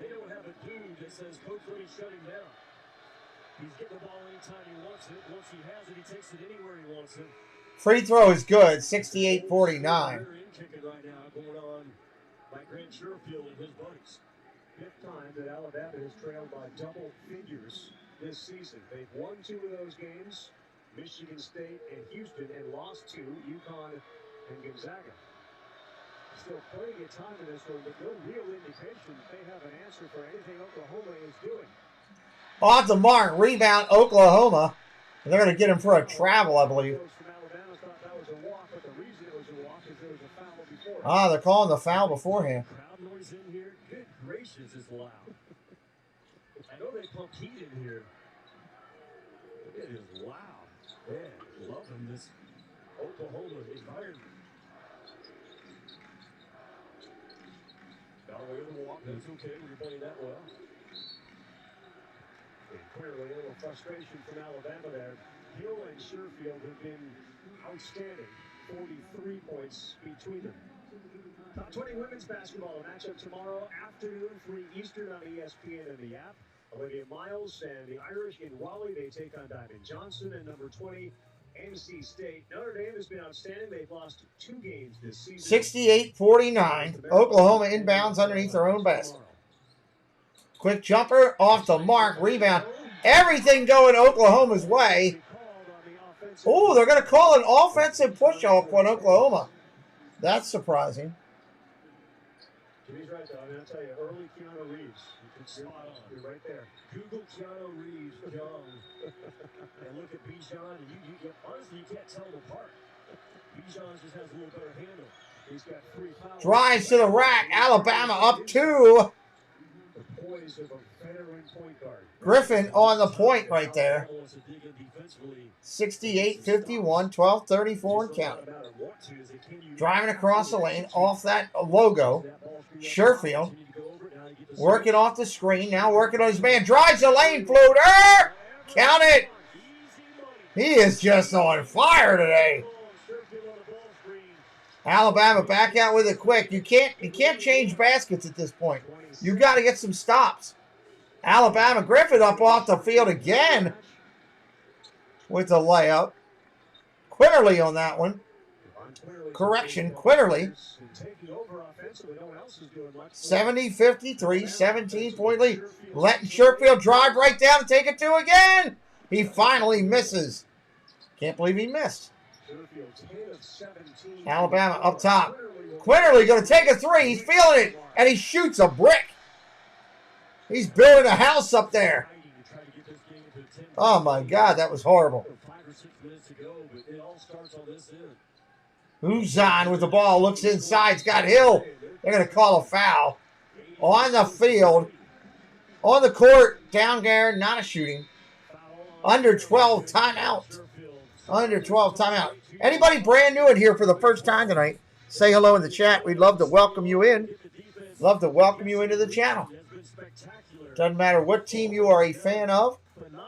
They don't have a dude that says, Coach, let me shut him down. He's getting the ball anytime he wants it. Once he has it, he takes it anywhere he wants it. Free throw is good, 68-49. Kicking right now, going on by Grant Sherfield and his buddies. Fifth time that Alabama has trailed by double figures this season. They've won 2 of those games, Michigan State and Houston, and lost 2, UConn and Gonzaga. Still plenty of time in this one, but no real indication that they have an answer for anything Oklahoma is doing. Off the mark, rebound, Oklahoma. And they're going to get him for a travel, I believe. Ah, they're calling the foul beforehand. Crowd noise in here. Good gracious, it's loud. I know they pump heat in here. It is loud. Man, loving this Oklahoma environment. Got away with a walk. That's okay when you're playing that well. And clearly a little frustration from Alabama there. Hill and Sherfield have been outstanding. 43 points between them. Top 20 women's basketball, a matchup tomorrow afternoon, 3 Eastern on ESPN and the app. Olivia Miles and the Irish in Raleigh, they take on Diamond Johnson. And number 20, NC State. Notre Dame has been outstanding. They've lost 2 games this season. 68-49. Oklahoma inbounds underneath their own basket. Quick jumper, off the mark, rebound. Everything going Oklahoma's way. Oh, they're going to call an offensive push-off on Oklahoma. That's surprising. Jimmy's right, though. I mean, I'll tell you, early Keanu Reeves. You can spot on. You're right there. Google Keanu Reeves, young. And look at Bijan. And honestly, you can't tell them apart. Bijan just has a little better handle. He's got 3 fouls. Drives to the rack. Alabama up 2. The poise of a veteran point guard. Griffin on the point right there. 68-51, 12-34 and counting. Driving across the lane off that logo. Sherfield working off the screen. Now working on his man. Drives the lane floater. Count it. He is just on fire today. Alabama back out with it quick. You can't change baskets at this point. You got to get some stops. Alabama, Griffin up off the field again with the layup. Quinterly on that one. Correction, Quinterly. 70-53, 17-point lead. Letting Sherfield drive right down and take it 2 again. He finally misses. Can't believe he missed. Alabama up top. Quinterly going to take a 3. He's feeling it, and he shoots a brick. He's building a house up there. Oh, my God, that was horrible. Uzan with the ball, looks inside. It's got Hill. They're going to call a foul. On the field, on the court, down there, not a shooting. Under 12, timeout. Under 12, timeout. Anybody brand new in here for the first time tonight, say hello in the chat. We'd love to welcome you in. Love to welcome you into the channel. Doesn't matter what team you are a fan of,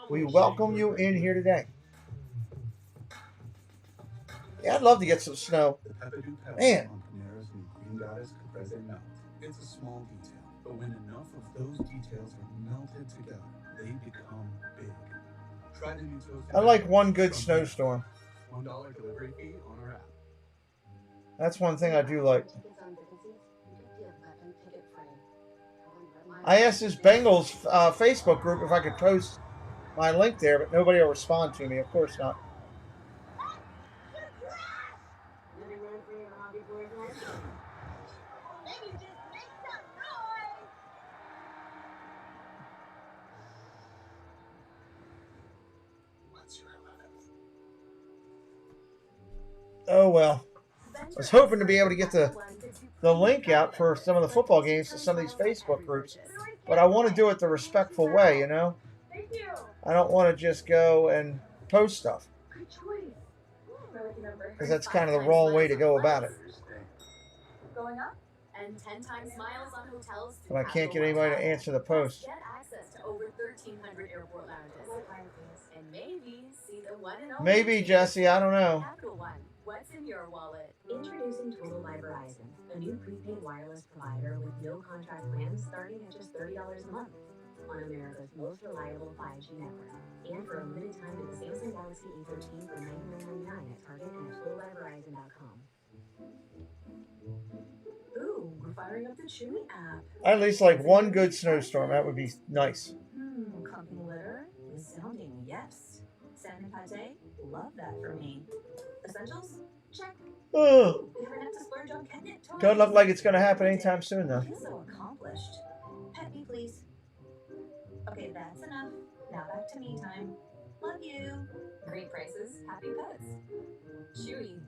we welcome you in here today. Yeah, I'd love to get some snow. Man. It's a small detail, but when enough of those details are melted together, they become big. Try the new toast. I like one good snowstorm. $1 delivery fee on our app. That's one thing I do like. I asked this Bengals Facebook group if I could post my link there, but nobody will respond to me. Of course not. Oh, well. I was hoping to be able to get the link out for some of the football games to some of these Facebook groups. But I want to do it the respectful way, you know? I don't want to just go and post stuff. Because that's kind of the wrong way to go about it. going up? And 10 times miles on hotels. But I can't get anybody to answer the post. Get access to over 1,300 airport lounges. And maybe see the one and only. Maybe, Jesse. I don't know. Capital One. What's in your wallet? Introducing Total by Verizon, a new prepaid wireless provider with no contract plans starting at just $30 a month on America's most reliable 5G network. And for a limited time to the Samsung Galaxy A13 for $99.99 at Target and at totalbyverizon.com. Ooh, we're firing up the Chewy app. I'd at least like one good snowstorm. That would be nice. Company litter? Resounding yes. Salmon pate? Love that for me. Essentials? Check. Oh. Never meant to splurge on catnip toys. Doesn't look like it's going to happen anytime soon, though. Feel so accomplished. Pet me, please. Okay, that's enough. Now back to me time. Love you. Great prices, happy pets. Chewy.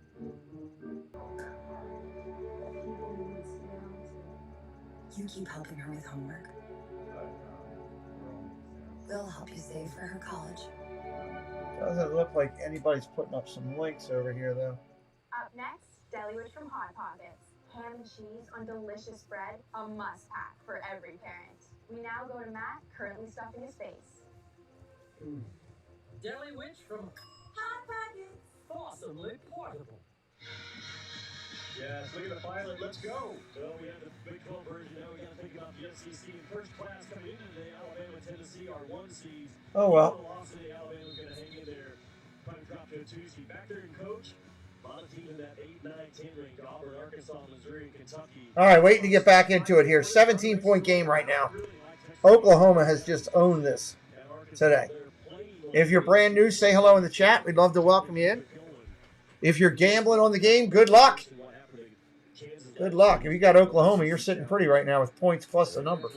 You keep helping her with homework. We'll help you save for her college. Doesn't look like anybody's putting up some links over here, though. Up next, deli wish from Hot Pockets. Ham and cheese on delicious bread, a must-pack for every parent. We now go to Matt, currently stuffing his face. Deli Witch from Hot Pockets. Awesomely portable. Yes, look at the pilot. Let's go. So we have the Big 12 version. Now we got to think about the SEC. First class coming into today, Alabama, Tennessee are 1 seeds. Oh, well. Alabama's going to hang in there. Probably drop to a 2 seed. Back there in coach. A lot of teams in that 8, 9, 10 range. Auburn, Arkansas, Missouri, Kentucky. All right, waiting to get back into it here. 17-point game right now. Oklahoma has just owned this today. If you're brand new, say hello in the chat. We'd love to welcome you in. If you're gambling on the game, good luck. Good luck. If you got Oklahoma, you're sitting pretty right now with points plus the number.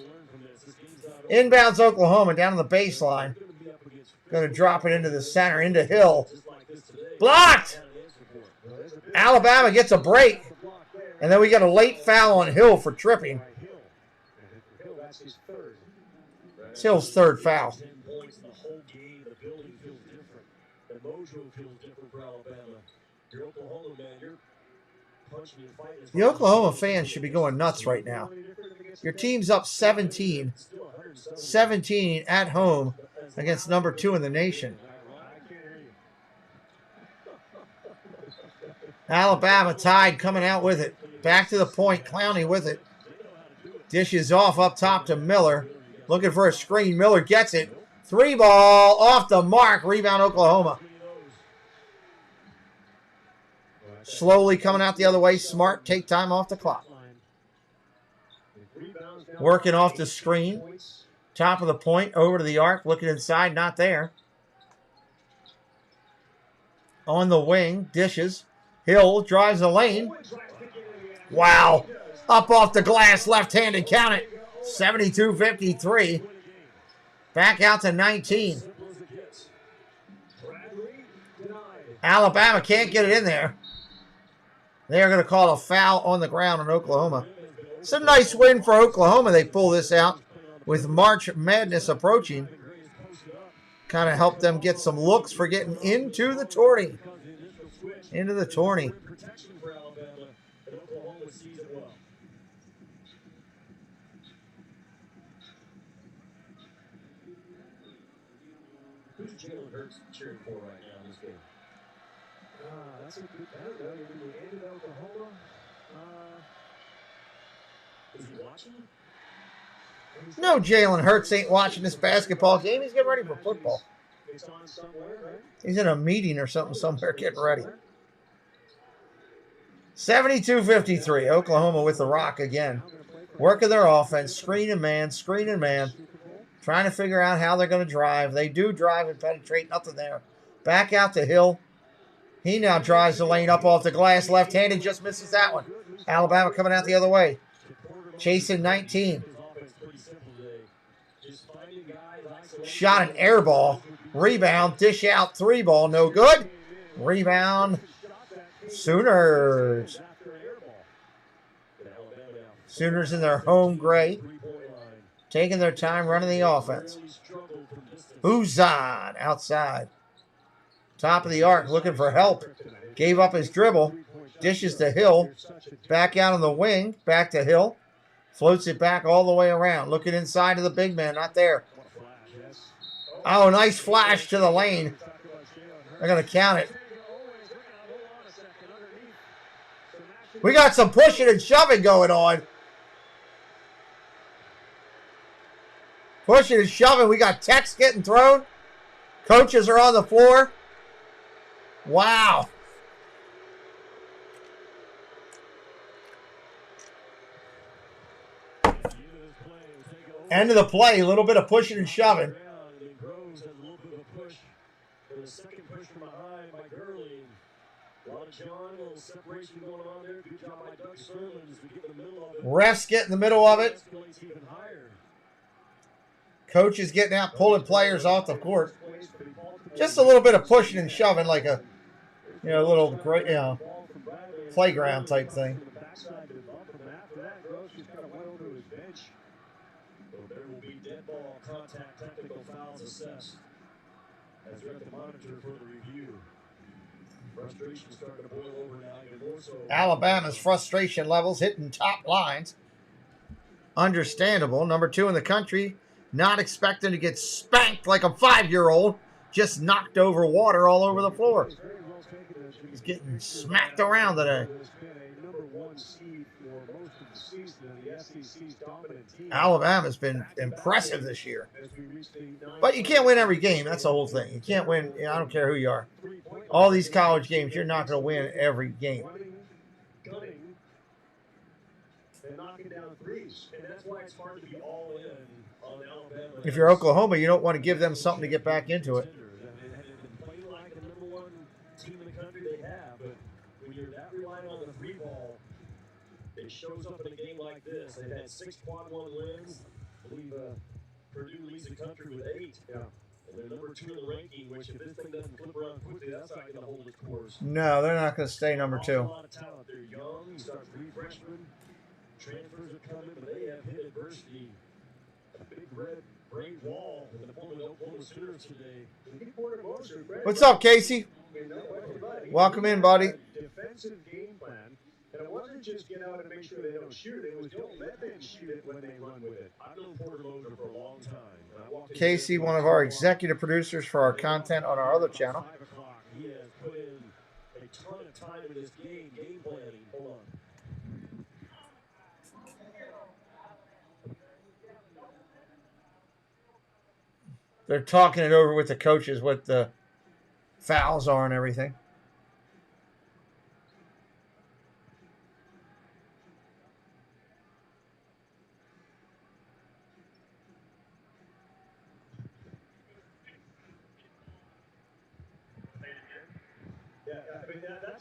Inbounds Oklahoma down to the baseline. Going to drop it into the center, into Hill. Blocked! Alabama gets a break. And then we got a late foul on Hill for tripping. It's Hill's third foul. The Oklahoma fans should be going nuts right now. Your team's up 17 at home against number 2 in the nation. Alabama Tide coming out with it. Back to the point. Clowney with it. Dishes off up top to Miller. Looking for a screen. Miller gets it. 3-ball off the mark. Rebound Oklahoma. Slowly coming out the other way. Smart. Take time off the clock. Working off the screen. Top of the point. Over to the arc. Looking inside. Not there. On the wing. Dishes. Hill drives the lane. Wow. Up off the glass. Left-handed. Count it. 72-53. Back out to 19. Alabama can't get it in there. They're going to call a foul on the ground in Oklahoma. It's a nice win for Oklahoma. They pull this out with March Madness approaching. Kind of helped them get some looks for getting into the tourney. Into the tourney. Who's Jalen Hurts cheering for right now in this game? That's a good point. I don't know. You're ended Oklahoma. Is he watching? No, Jalen Hurts ain't watching this basketball game. He's getting ready for football. He's in a meeting or something somewhere getting ready. 72-53. Oklahoma with the rock again. Working their offense. Screen and man. Screen and man. Trying to figure out how they're going to drive. They do drive and penetrate. Nothing there. Back out to Hill. He now drives the lane up off the glass. Left-handed. Just misses that one. Alabama coming out the other way. Chasing 19. Shot an air ball. Rebound. Dish out. 3-ball. No good. Rebound. Sooners. Sooners in their home gray. Taking their time running the offense. Uzan outside. Top of the arc looking for help. Gave up his dribble. Dishes to Hill. Back out on the wing. Back to Hill. Floats it back all the way around. Looking inside of the big man. Not there. Oh, nice flash to the lane. They're going to count it. We got some pushing and shoving going on. Pushing and shoving. We got techs getting thrown. Coaches are on the floor. Wow. End of the play. A little bit of pushing and shoving. Refs get in the middle of it. Coach is getting out, pulling players off the court. Just a little bit of pushing and shoving, like a little playground type thing. There will be dead ball, contact, technical fouls assessed as they're at the monitor for the review. Frustration starting to boil over now, even more so. Alabama's frustration levels hitting top lines. Understandable. Number 2 in the country. Not expecting to get spanked like a 5-year-old. Just knocked over water all over the floor. He's getting smacked around today. Alabama's been impressive this year. But you can't win every game. That's the whole thing. You can't win. I don't care who you are. All these college games, you're not going to win every game. If you're Oklahoma, you don't want to give them something to get back into it. It shows up in a game like this. They've had 6 quad 1 wins. I believe Purdue leads the country with 8. Yeah. And they're number 2 in the ranking, which if this thing doesn't flip around quickly, that's not going to hold its course. No, they're not going to stay number 2. A lot of talent. They're young. You start 3 freshmen. Transfers are coming, but they have hit adversity. A big red brain wall in the opponent Oklahoma Sooners today. What's up, Casey? Welcome in, buddy. Defensive game plan. And it wasn't just get out and make sure they don't shoot it. It was don't let them shoot it when they run with it. I've known Porter Moser for a long time. Casey, one of our executive producers for our content on our other channel. 5 o'clock. He has put in a ton of time in this game planning. Hold on. They're talking it over with the coaches, what the fouls are and everything.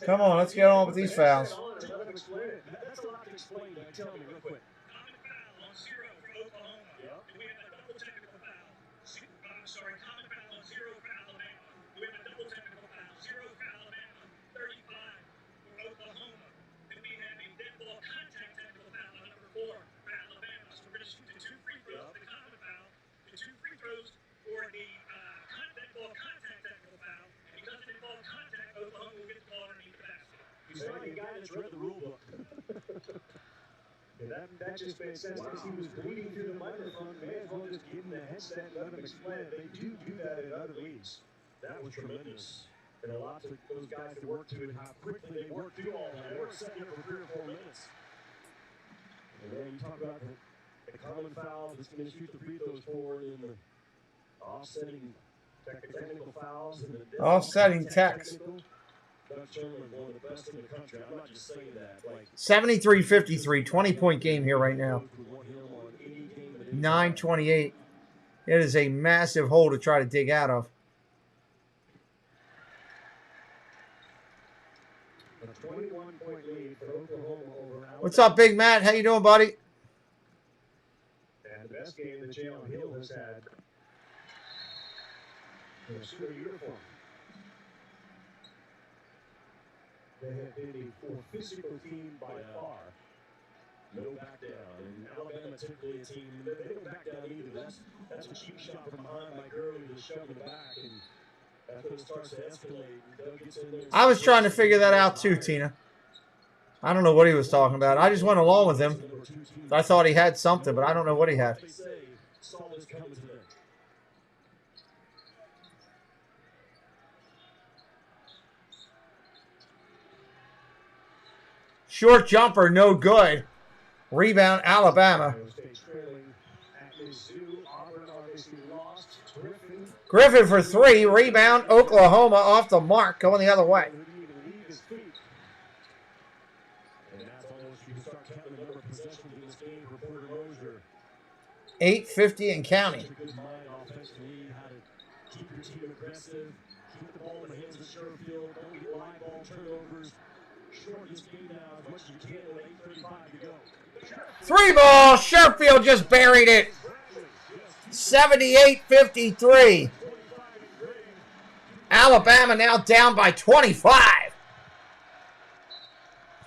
Come on, let's get on with these fouls. That's a lot to explain. Tell me real quick. Common foul on 0 for Oklahoma. Yep. And we have a double technical foul. Common foul on 0 for Alabama. We have a double technical foul. 0 for Alabama. 35 for Oklahoma. And we have a dead ball contact technical foul on number 4 for Alabama. So we're going to shoot the 2 free throws for the common foul, the 2 free throws for the dead ball contact technical foul. And because of the ball contact, Oklahoma will get the ball underneath the basket. He's like a guy that's read the rule book. Yeah, that just made sense because he was bleeding through the microphone. May as well just give him the headset and let him explain it. They do that in other leagues. That was tremendous. And a lot of those guys that worked to it, how quickly they worked through all that. They were setting up for 3 or 4 minutes. And then you talk about the common foul that's going to shoot the free throws for in the offsetting technical fouls. And the Offsetting techs. Dutch Sherman, one of the best in the country. I'm not just saying that. Like 73-53, 20-point game here right now. 9:28. It is a massive hole to try to dig out of. A 21-point lead for Oklahoma over Alabama. What's up, Big Matt? How you doing, buddy? And the best game that Jalen Hill has had in a Sooner uniform. They have been a more physical team by far. No back down. And Alabama typically a team, they don't back down either. That's a cheap shot from behind Mike Gurley to shove in the back. And that's when it starts to escalate. And Doug gets in there. I was trying to figure that out too, Tina. I don't know what he was talking about. I just went along with him. I thought he had something, but I don't know what he had. Short jumper, no good. Rebound, Alabama. Griffin for three. Rebound, Oklahoma off the mark, going the other way. 8:50 and counting. Keep your team aggressive. Keep the ball in the hands of Sherfield. Don't get live ball turnovers. Shorten this game down as much as you can with 8:35 to go. Three ball. Sherfield just buried it. 78-53. Alabama now down by 25.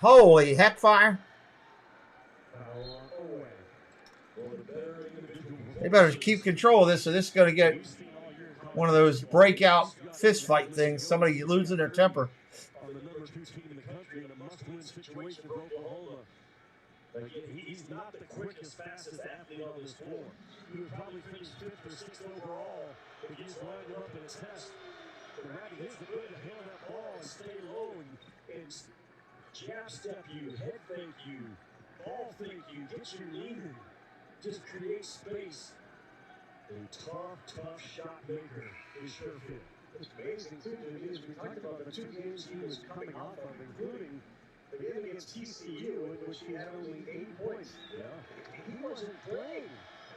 Holy heck fire. They better keep control of this, or this is going to get one of those breakout fist fight things. Somebody losing their temper. On the number 2 team in the country in a must-win situation for Oklahoma. He's not the quickest, fastest athlete on this floor. He would probably finish 5th or 6th overall if you just lined him up in a test. But Ratty is the way to handle that ball and stay low and jab step you, head fake you, ball fake you, get you leaning. Just create space. A tough shot maker is Sherfield. What's amazing, too, to me, is we talked about the 2 games he was coming off of, including the game against TCU, in which he had only 8 points. Yeah. He wasn't playing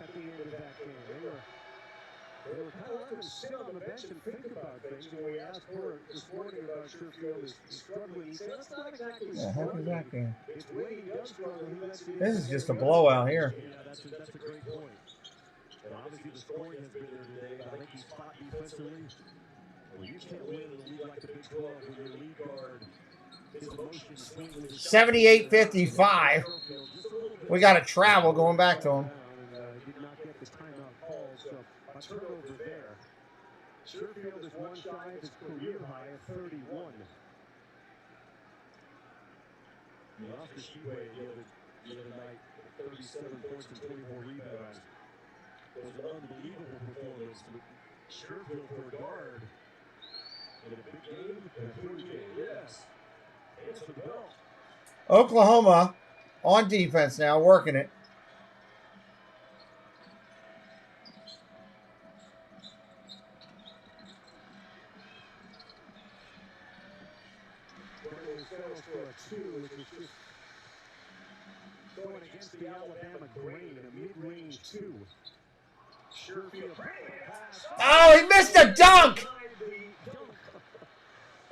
at the end of that game. They were kind of letting him sit on the bench and think about things. And when we asked Porter this morning about Sherfield is struggling, he said, that's not exactly struggling. It's when he does struggle, he lets it. This is just a blowout here. Yeah, that's a great point. And obviously the scoring has been there today, but I think he's fought defensively. Well, you can't win in a league like the Big 12 when your lead guard is motion swing with his 78-55. We got to travel going back to him. Did not get the timeout call, so a turnover there. Sherfield is one shy of his career high of 31. The Oscar Speedway the other night, 37 points and 24 rebounds. It was an unbelievable performance. But Sherfield for a guard in a big game and a third game. Yes. Answer the bell. Oklahoma on defense now, working it. Settles for a 2, which is just going against the Alabama grain, a mid-range 2. Sherfield. Oh, he missed a dunk!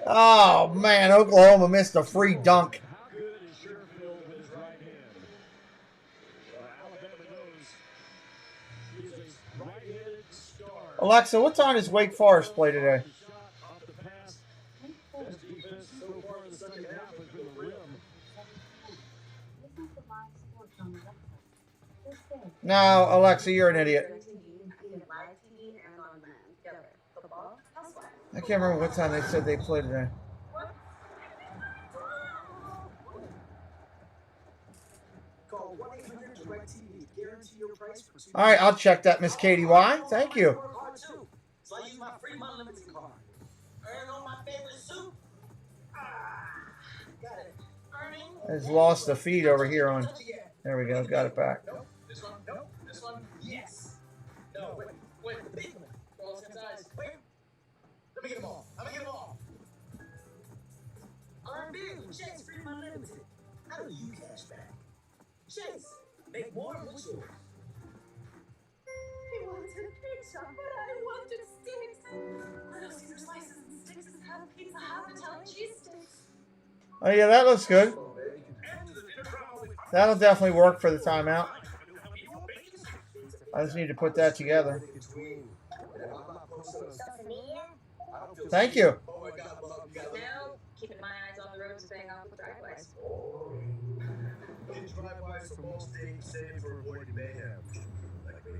Oh, man, Oklahoma missed a free dunk. How good is Sherfield with his right hand? Alabama knows he is a right-handed star. Alexa, what time does Wake Forest play today? Off the pass. Best defense so far in the second half has been the rim. No, Alexa, you're an idiot. I can't remember what time they said they played today. Call 1-800-DIRECTV. Guarantee your price for All right, I'll check that, Miss Katie Y. Thank you. So I use my free unlimited card. Earn on my favorite soup. Got it. Earning. It's lost the feed over here on. There we go. Got it back. Nope. This one. Nope. This one. Yes. No. Wait. The big one. All same size. Wait. Let me get them all. I'm gonna get them all. Earn big with Chase Free Unlimited. How do you cash back? Chase. Make more with yours. He wanted pizza, but I wanted sticks. Little Caesar slices and sticks and have pizza, half Italian cheese sticks. Oh, yeah, that looks good. That'll definitely work for the timeout. I just need to put that together. Thank you. Now, keeping my eyes on the road, staying off the driveways. These drive-bys for most things saved for avoiding mayhem. Like me.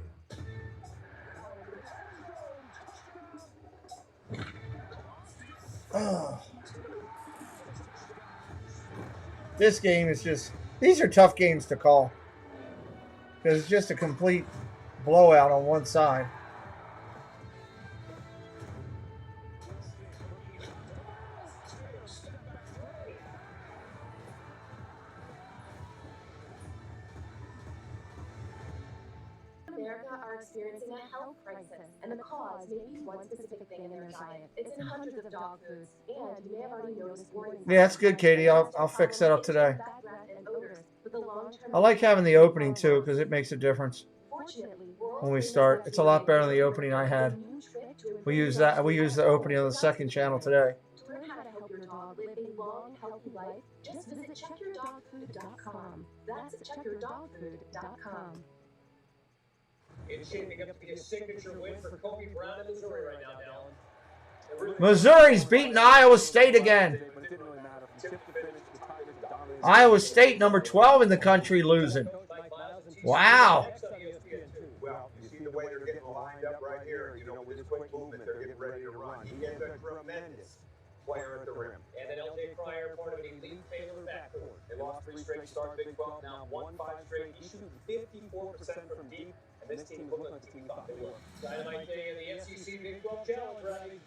Oh. This game is just, these are tough games to call. Because it's just a complete blowout on one side. America are experiencing a health crisis, and the cause may be one specific thing in their diet. It's in hundreds of dog foods, and you may have already noticed warning Yeah, that's good, Katie. I'll fix that up today. bad breath and odors, but the long-term I like having the opening too because it makes a difference Fortunately, when we start. It's a lot better than the opening I had. We use that. We use the opening on the second channel today. To learn how to help your dog live a long, healthy life, just visit checkyourdogfood.com. That's checkyourdogfood.com. It's shaping up to be a signature win for Kobe Brown in Missouri right now, Dallin. Missouri's beating Iowa State again. Iowa State, number 12 in the country, losing. Wow. Well, you see the way they're getting lined up right here. You know, with this quick movement, they're getting ready to run. He is a tremendous player at the rim. And then LJ Pryor, part of the elite Baylor backcourt. They lost 3 straight start Big 12, now won 5 straight. He's shooting 54% from deep, and this team is looking like the team we thought they were. Dynamite day in the NCAA Big 12 Challenge, Riley.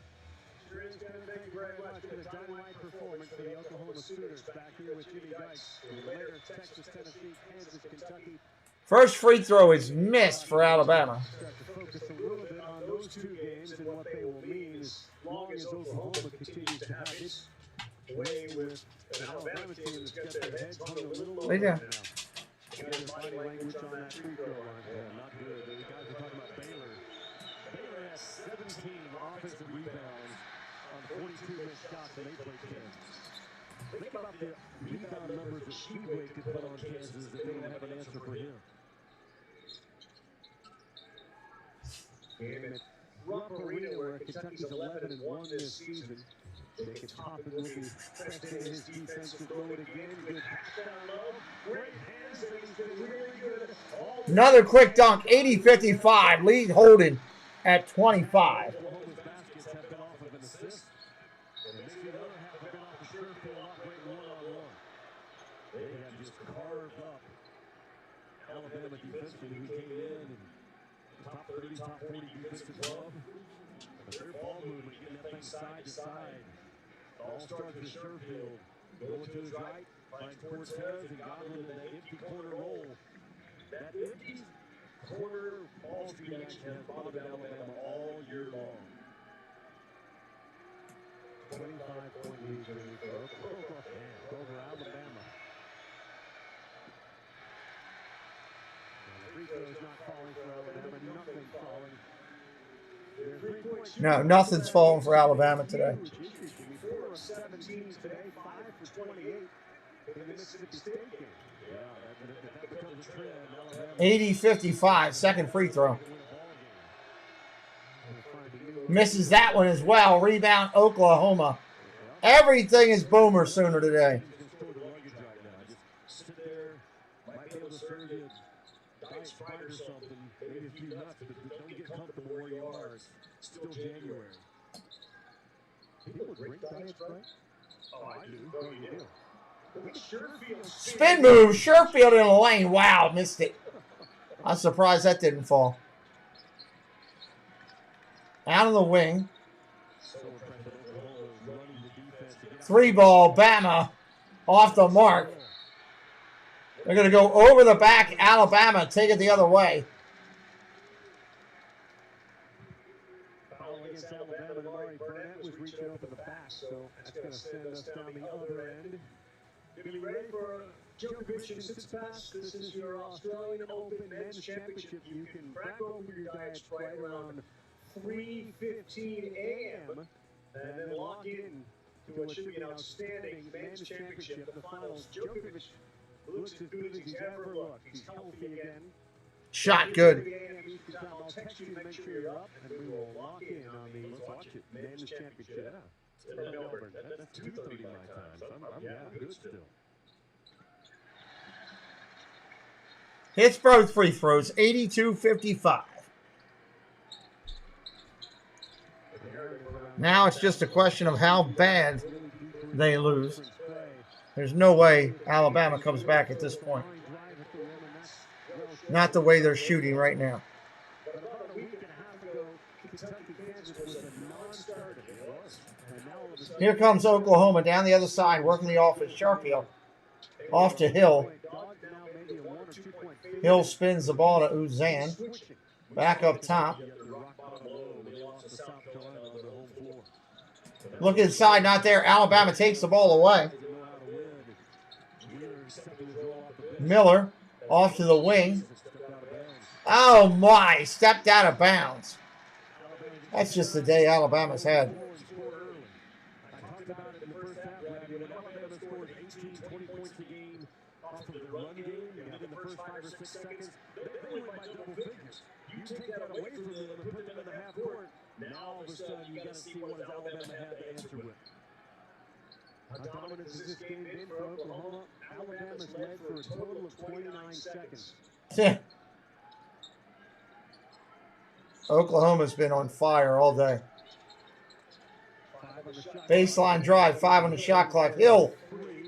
Sure is, Kevin. Thank you very much. Been a dynamite performance for the Oklahoma Sooners back here with Jimmy Dykes. Later, Texas, Tennessee, Kansas, Kentucky. First free throw is missed for Alabama. Focus a little bit on those 2 games and what they will mean as long as Oklahoma continues to have its way with an Alabama team that's got their heads hung a little low. Yeah. There's body language on that free throw line. Yeah, not good. The guys are talking about Baylor. Baylor has 17 offensive rebounds on 42 missed shots, and they played Kansas. Think about the rebound numbers that Speedway could put on Kansas if they don't have an answer for him. Game at Rupp Arena, where Kentucky's 11-1 this season. Jacob Toppin will be testing his defensive load again. Good pass down low. Great hands, and he's been really good. Another quick dunk, 80-55. Lead Holden at 25. Oklahoma's baskets have been off of an assist. And maybe the other half have been off the Sherfield operating one-on-one. They have just carved up Alabama defensively, who came in and top 30, top 40 defensive club. But their ball movement, getting that thing side to side. All starts with Sherfield. Going to his right, finds Cortez and Godwin in that empty corner roll. That empty corner ball screen action has bothered Alabama all year long. 25-point lead for Oklahoma over Alabama. Free throw's not falling for Alabama. Nothing falling. No, nothing's falling for Alabama today. 4 of 17 today, 5 for 28 in the Mississippi State game. Yeah, that becomes a trend. 80-55, second free throw. Misses that one as well. Rebound, Oklahoma. Everything is Boomer Sooner today. Sit there, might be able to serve you Diet Sprite or something, maybe a few nuts, but don't get comfortable where you are. It's still January. People drink Diet Sprite? Oh, I do. Oh, you do. Spin move, Sherfield in the lane. Wow, missed it. I'm surprised that didn't fall. Out of the wing. 3 ball, Bama off the mark. They're going to go over the back, Alabama, take it the other way. Foul against Alabama, Amari Burnett was reaching over the back, so that's going to send us down the other end. To be ready for Djokovic and Tsitsipas. This is your Australian Open Men's Championship. You can crack open your Diet Sprite around 3:15 a.m. and then lock in to what should be an outstanding Men's Championship. The finals, Djokovic looks as good as he's ever looked. He's healthy again. Shot good. I'll text you to make sure you're up, and we will lock in on the, let's watch it, Men's Championship. Yeah. In Melbourne. That's 2:30 my time, so I'm good still. Hits both free throws, 82-55. Now it's just a question of how bad they lose. There's no way Alabama comes back at this point. Not the way they're shooting right now. But about a week and a half ago, Kentucky Kansas was a non-starter. And now all of a sudden, Here comes Oklahoma down the other side, working the offense. Sharpfield off to Hill. Hill spins the ball to Uzan. Back up top. Look inside, not there. Alabama takes the ball away. Miller off to the wing. Oh my, stepped out of bounds. That's just the day Alabama's had. You take that away from them and put them in the half court. Now all of a sudden you got to see what Alabama had to answer with. How dominant has this game been for Oklahoma? Alabama's led for a total of 29 seconds. Oklahoma's been on fire all day. Baseline drive, 5 on the shot clock. Hill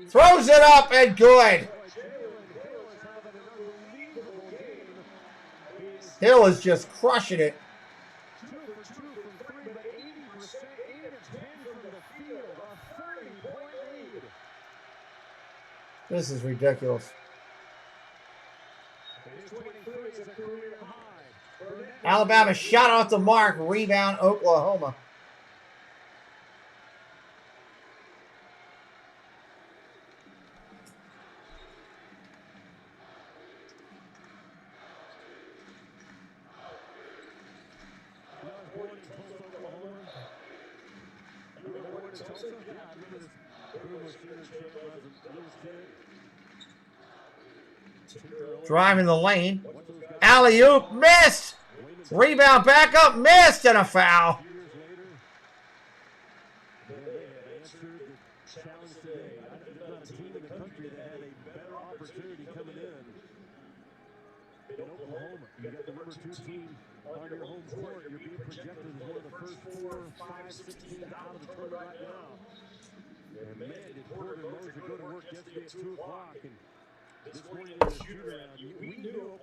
throws it up and good. Hill is just crushing it. This is ridiculous. Alabama shot off the mark. Rebound, Oklahoma. Driving the lane. Alley-oop, missed. Rebound back up, missed, and a foul.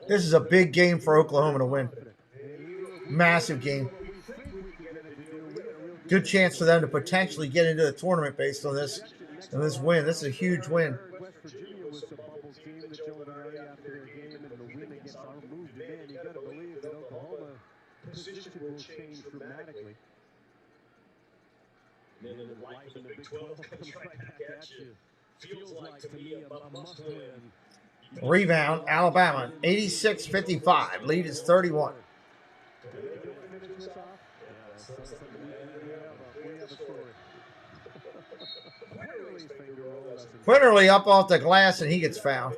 This is a big game for Oklahoma to win. Massive game. Good chance for them to potentially get into the tournament based on this win. This is a huge win. Position will change dramatically. And then life in the Big 12 comes right back at you. Feels like to me a must-win. Rebound, Alabama, 86-55. Lead is 31. Quinterly up off the glass, and he gets fouled.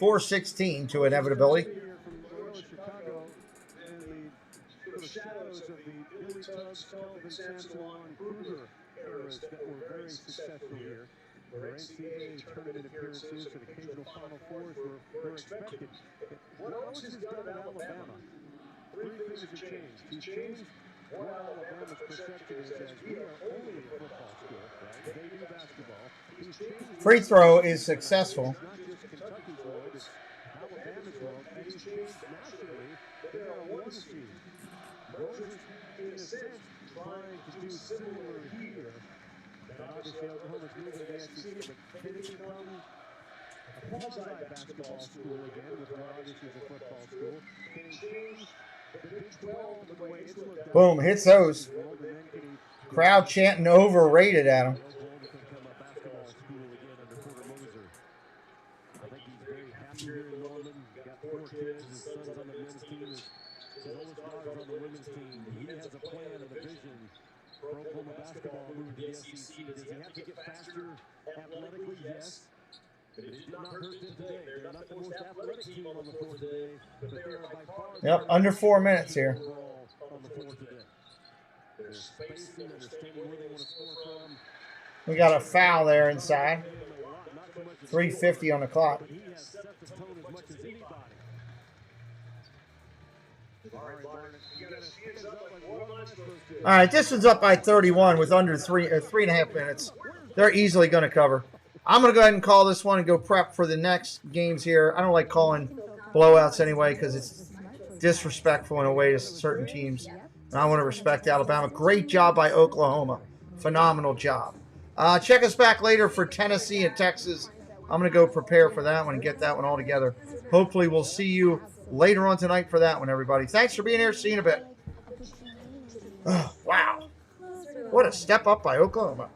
4-16 to inevitability. Shadows of the Billy Tubbs, Kelvin Sansalon, Kruger eras that were very successful here. Where NCAA tournament appearances and occasional Final Fours were expected. What else has done at Alabama? Three things have changed. He's changed what Alabama's perception is as we are only a football school, right? They do basketball. He's changed. Free throw is successful. It's not just Kentucky's world, it's Alabama's world, and he's changed nationally. They are one seed. Rogers, in a sense, trying to do similar here. And obviously, Oklahoma's moving to the SEC, but can it become a quasi-basketball school again with what obviously is a football school? Can it change the Big 12 the way it's looked at? Boom, hits those. Crowd chanting overrated at him. I think he's very happy here in Norman. Got 4 kids, his son's on the men's team. His oldest daughter's on the women's team. He has a plan and a vision for Oklahoma basketball moving to the SEC. Does he have to get faster athletically? Yes. But it did not hurt them today. They're not the most athletic team on the floor today, but they are by far Yep, under 4 minutes here. on the floor today. They're spacing, understanding where they want to score from. We got a foul there inside. 3:50 on the clock. He has set the tone as much as anybody. All right, this one's up by 31 with under 3.5 minutes. They're easily going to cover. I'm going to go ahead and call this one and go prep for the next games here. I don't like calling blowouts anyway because it's disrespectful in a way to certain teams. And I want to respect Alabama. Great job by Oklahoma. Phenomenal job. Check us back later for Tennessee and Texas. I'm going to go prepare for that one and get that one all together. Hopefully we'll see you later on tonight for that one, everybody. Thanks for being here. See you in a bit. Oh, wow. What a step up by Oklahoma.